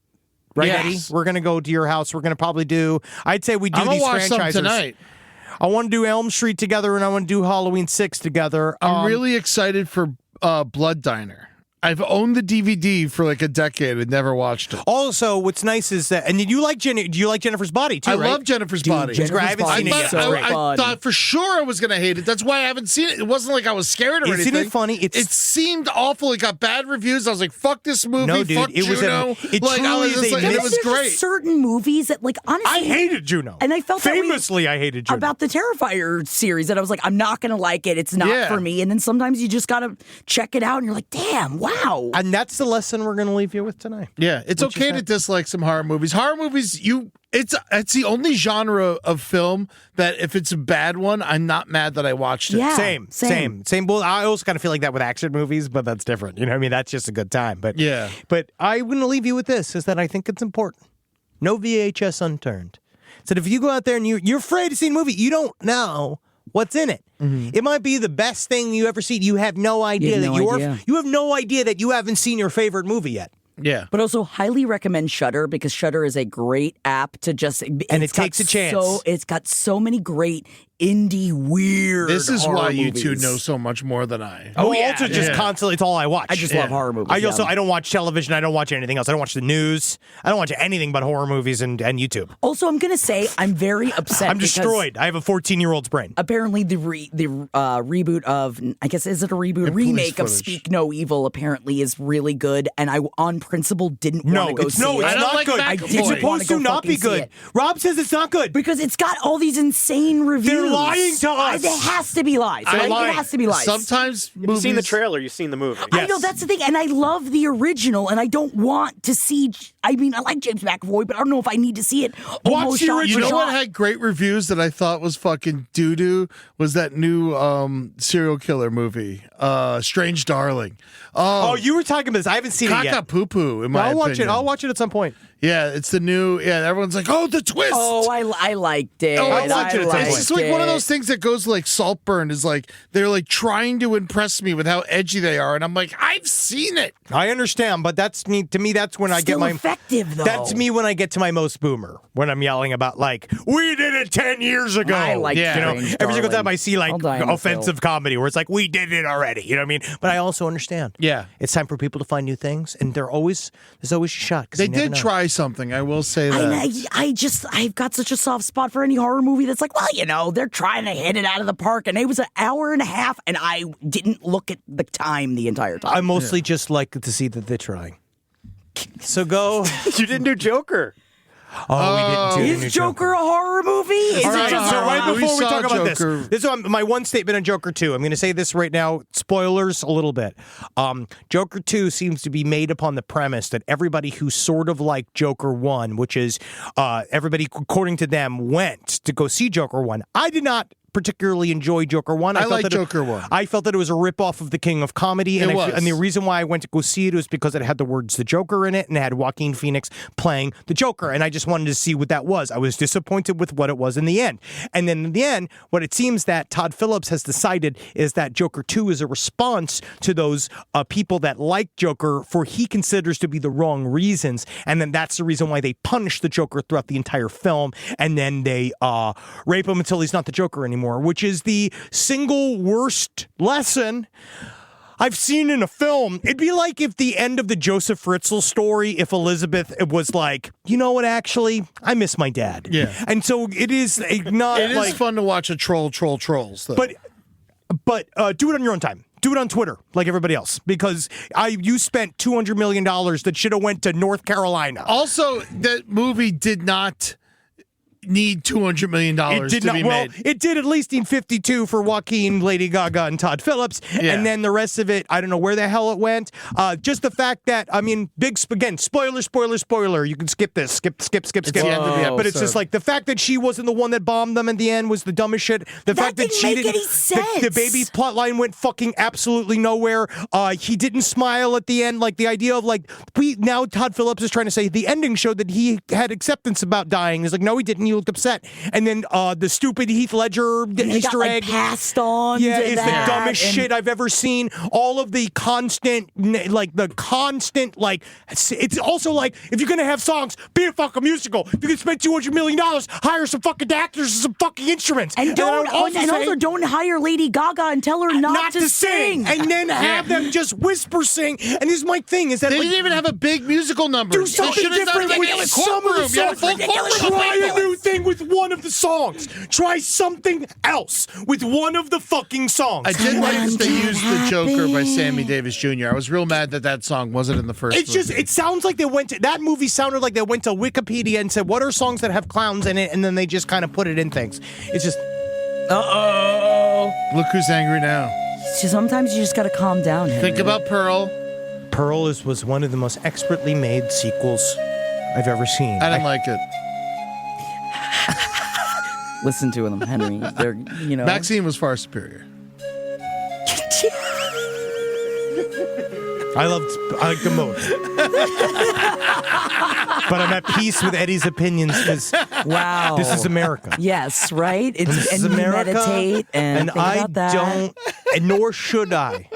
Right, Yes. Eddie? We're going to go to your house. We're going to probably do, I'd say we do I'm gonna these watch some franchises. tonight. I want to do Elm Street together, and I want to do Halloween 6 together. I'm really excited for Blood Diner. I've owned the DVD for like a decade and never watched it. Also, what's nice is that, and you like Jennifer's Body too, I right? love Jennifer's Body. Jennifer's I haven't Body seen it is yet. so I fun. thought for sure I was going to hate it. That's why I haven't seen it. It wasn't like I was scared or Isn't anything. it funny? It seemed awful. It got bad reviews. I was like, "Fuck this movie." No, dude, Fuck it was Juno. it like, I truly was is just a like, and it There's was just great. certain movies that, like, honestly, I hated Juno. And I felt that way famously I hated Juno. about the Terrifier series that I was like, I'm not gonna like it. It's not Yeah. for me. And then sometimes you just gotta check it out, and you're like, damn, wow. And that's the lesson we're going to leave you with tonight. Yeah, it's What you okay to said. dislike some horror movies. Horror movies, it's the only genre of film that if it's a bad one, I'm not mad that I watched it. Yeah. Same. Well, I also kind of feel like that with action movies, but that's different. You know what I mean? That's just a good time. But Yeah. But I'm going to leave you with this, is that I think it's important. No VHS unturned. So if you go out there and you're afraid to see a movie, you don't know what's in it. It might be the best thing you ever seen. You have no idea have no idea. you have no idea that you haven't seen your favorite movie yet. Yeah. But also highly recommend Shudder because Shudder is a great app to just And it's it takes got a chance. So it's got so many great indie weird. This is horror why you two movies. know so much more than I. Oh, yeah. also just Yeah. constantly, it's all I watch. I just love horror movies. yeah. I don't watch television. I don't watch anything else. I don't watch the news. I don't watch anything but horror movies and YouTube. Also, I'm gonna say I'm very upset. I'm because destroyed. I have a 14-year-old's brain. Apparently, the reboot of, I guess, is it a reboot? police Remake of footage. Speak No Evil apparently is really good, and I, on principle, didn't want to go see it. I don't not like good. McAvoy. It's I wanna supposed go to not be fucking see good. it. Rob says it's not good. Because it's got all these insane reviews. lying to us. It has to be lies. They're Right? lying. It has to be lies. Sometimes If you've movies. seen the trailer, you've seen the movie. I know, that's the thing. And I love the original, and I don't want to see. I mean, I like James McAvoy, but I don't know if I need to see it. almost the shot for You know what shot. had great reviews that I thought was fucking doo doo was that new serial killer movie, Strange Darling. Oh, you were talking about this. I haven't seen it Caca yet. poo poo. In my I'll watch opinion. it. I'll watch it at some point. Yeah, it's the new. Yeah, everyone's like, oh, the twist. Oh, I liked it. Oh, I'll watch it at some liked It's just like one of it. those things that goes like Saltburn is like they're like trying to impress me with how edgy they are, and I'm like, I've seen it. I understand, but that's me. To me, that's when I get Still my effective, though. That's me when I get to my most boomer. When I'm yelling about like we did it 10 years ago. I like Yeah. you know, Strange every single Darling. time I see like I'll die on the offensive comedy where it's like we did it already. You know what I mean? But I also understand. Yeah. it's time for people to find new things, and there's always a shot. 'Cause They you never did know. try something. I will say that. I've got such a soft spot for any horror movie that's like, well, you know, they're trying to hit it out of the park, and it was an hour and a half, and I didn't look at the time the entire time. I mostly just like to see that they're trying. So go. You didn't do Joker. Oh, we didn't do the new Is Joker a horror movie? Is All it right, just so a right horror we before we saw talk about Joker. this is my one statement on Joker 2. I'm going to say this right now. Spoilers a little bit. Joker 2 seems to be made upon the premise that everybody who sort of liked Joker 1, which is everybody, according to them, went to go see Joker 1. I did not particularly enjoy Joker 1. I felt like that Joker 1. I felt that it was a ripoff of The King of Comedy. It And, was. and the reason why I went to go see it was because it had the words The Joker in it and it had Joaquin Phoenix playing the Joker. And I just wanted to see what that was. I was disappointed with what it was in the end. And then in the end, what it seems that Todd Phillips has decided is that Joker 2 is a response to those people that like Joker for he considers to be the wrong reasons. And then that's the reason why they punish the Joker throughout the entire film. And then they rape him until he's not the Joker anymore, which is the single worst lesson I've seen in a film. It'd be like if the end of the Joseph Fritzl story, if Elizabeth was like, you know what, actually, I miss my dad. Yeah. And so it is not It is like, fun to watch a trolls, though. but do it on your own time. Do it on Twitter like everybody else because you spent $200 million that should have went to North Carolina. also, that movie did not. need $200 million It did to not. be Well, made. it did at least need 52 for Joaquin, Lady Gaga, and Todd Phillips, Yeah. and then the rest of it, I don't know where the hell it went. Just the fact that, I mean, again, spoiler. You can skip this, skip. the end of the But it's just episode. like the fact that she wasn't the one that bombed them at the end was the dumbest shit. The fact that didn't she make didn't. any sense. The baby's plotline went fucking absolutely nowhere. He didn't smile at the end. Like the idea of like now Todd Phillips is trying to say the ending showed that he had acceptance about dying. He's like, no, he didn't. He looked upset. And then the stupid Heath Ledger He Easter got, like, egg. passed on. Yeah, to it's that, the dumbest and- shit I've ever seen. All of the constant, it's also like, if you're going to have songs, be a fucking musical. If you can spend $200 million, hire some fucking actors and some fucking instruments. And I would also don't hire Lady Gaga and tell her not to sing. And then have them just whisper sing. And this is my thing, is that They like, didn't even have a big musical number. do something different with some of the songs. Try a new thing with one of the songs. Try something else with one of the fucking songs. I did like that they I'm used the Joker by happy. Sammy Davis Jr. I was real mad that song wasn't in the first It's just, movie. it sounds like that movie sounded like they went to Wikipedia and said, what are songs that have clowns in it? And then they just kind of put it in things. It's just, Look who's angry now. So sometimes you just got to calm down. Henry. Think about Pearl. Pearl was one of the most expertly made sequels I've ever seen. I didn't like it. Listen to them, Henry. They're Maxine was far superior. I like the most. But I'm at peace with Eddie's opinions because Wow. this is America. Yes, right? It's, This and is America, you meditate and think I about that. don't, and nor should I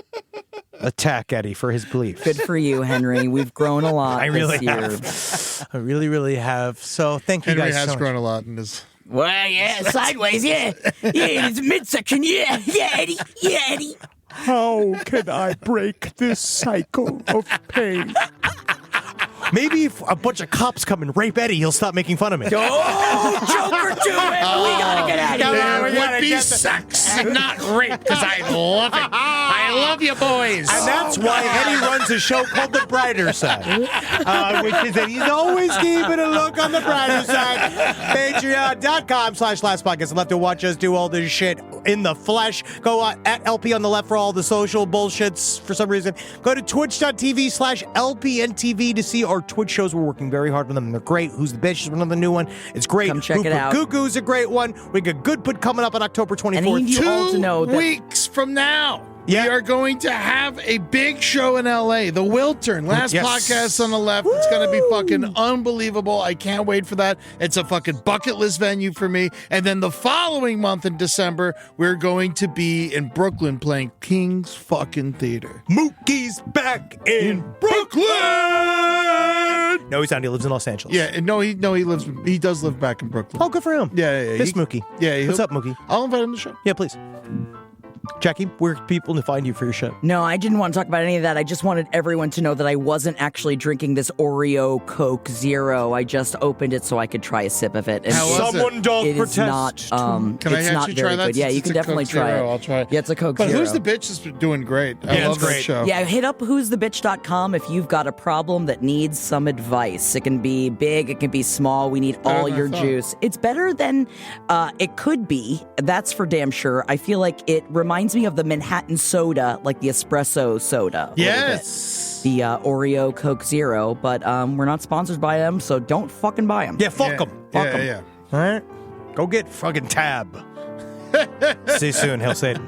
attack Eddie for his beliefs. Good for you, Henry. We've grown a lot I really this year. have. I really, really have. So thank you Henry guys has so much. grown a lot in his. Well, yeah, sideways, yeah. Yeah, it's midsection, yeah. Yeah, Eddie. Yeah, Eddie. How can I break this cycle of pain? Maybe if a bunch of cops come and rape Eddie, he'll stop making fun of me. Oh, Joker, do it. We gotta get out of here. There would be sex and not rape because I love it. I love you, boys. And that's why Eddie runs a show called The Brighter Side, which is that he's always keeping a look on the brighter side. Patreon.com/Last Podcast. I'd love to watch us do all this shit in the flesh. Go at LP on the left for all the social bullshits for some reason. Go to twitch.tv/LPNTV to see our Twitch shows. We're working very hard on them. They're great. Who's the Bitch is another new one. It's great. Come check it out. Goo Goo's a great one. We got Good Put coming up on October 24th. And I need you all to know 2 that weeks from now, Yeah. we are going to have a big show in LA, the Wiltern. Last Yes. podcast on the left. It's going to be fucking unbelievable. I can't wait for that. It's a fucking bucket list venue for me. And then the following month in December, we're going to be in Brooklyn playing King's fucking Theater. Mookie's back in Brooklyn. No, he's not. He lives in Los Angeles. Yeah, he does live back in Brooklyn. Oh, good for him. Yeah. This Mookie. Yeah. What's up, Mookie? I'll invite him to the show. Yeah, please. Jackie, where can people to find you for your show? No, I didn't want to talk about any of that. I just wanted everyone to know that I wasn't actually drinking this Oreo Coke Zero. I just opened it so I could try a sip of it. And How was it? Someone don't it is protest. not. Can I it's not actually very try that? good. Yeah, Since you it's can a definitely Coke try Zero, it. I'll try it. Yeah, it's a Coke But Zero. Who's the Bitch is doing great. I Yeah, love it's that great. show. Yeah, hit up who'sthebitch.com if you've got a problem that needs some advice. It can be big, it can be small. We need all than I your thought. juice. It's better than it could be. That's for damn sure. I feel like it reminds me of the Manhattan soda, like the espresso soda. a little Yes. bit. The Oreo Coke Zero, but we're not sponsored by them, so don't fucking buy them. Yeah, fuck them. Fuck Yeah, them. yeah. All right? Go get fucking Tab. See you soon, Hail Satan.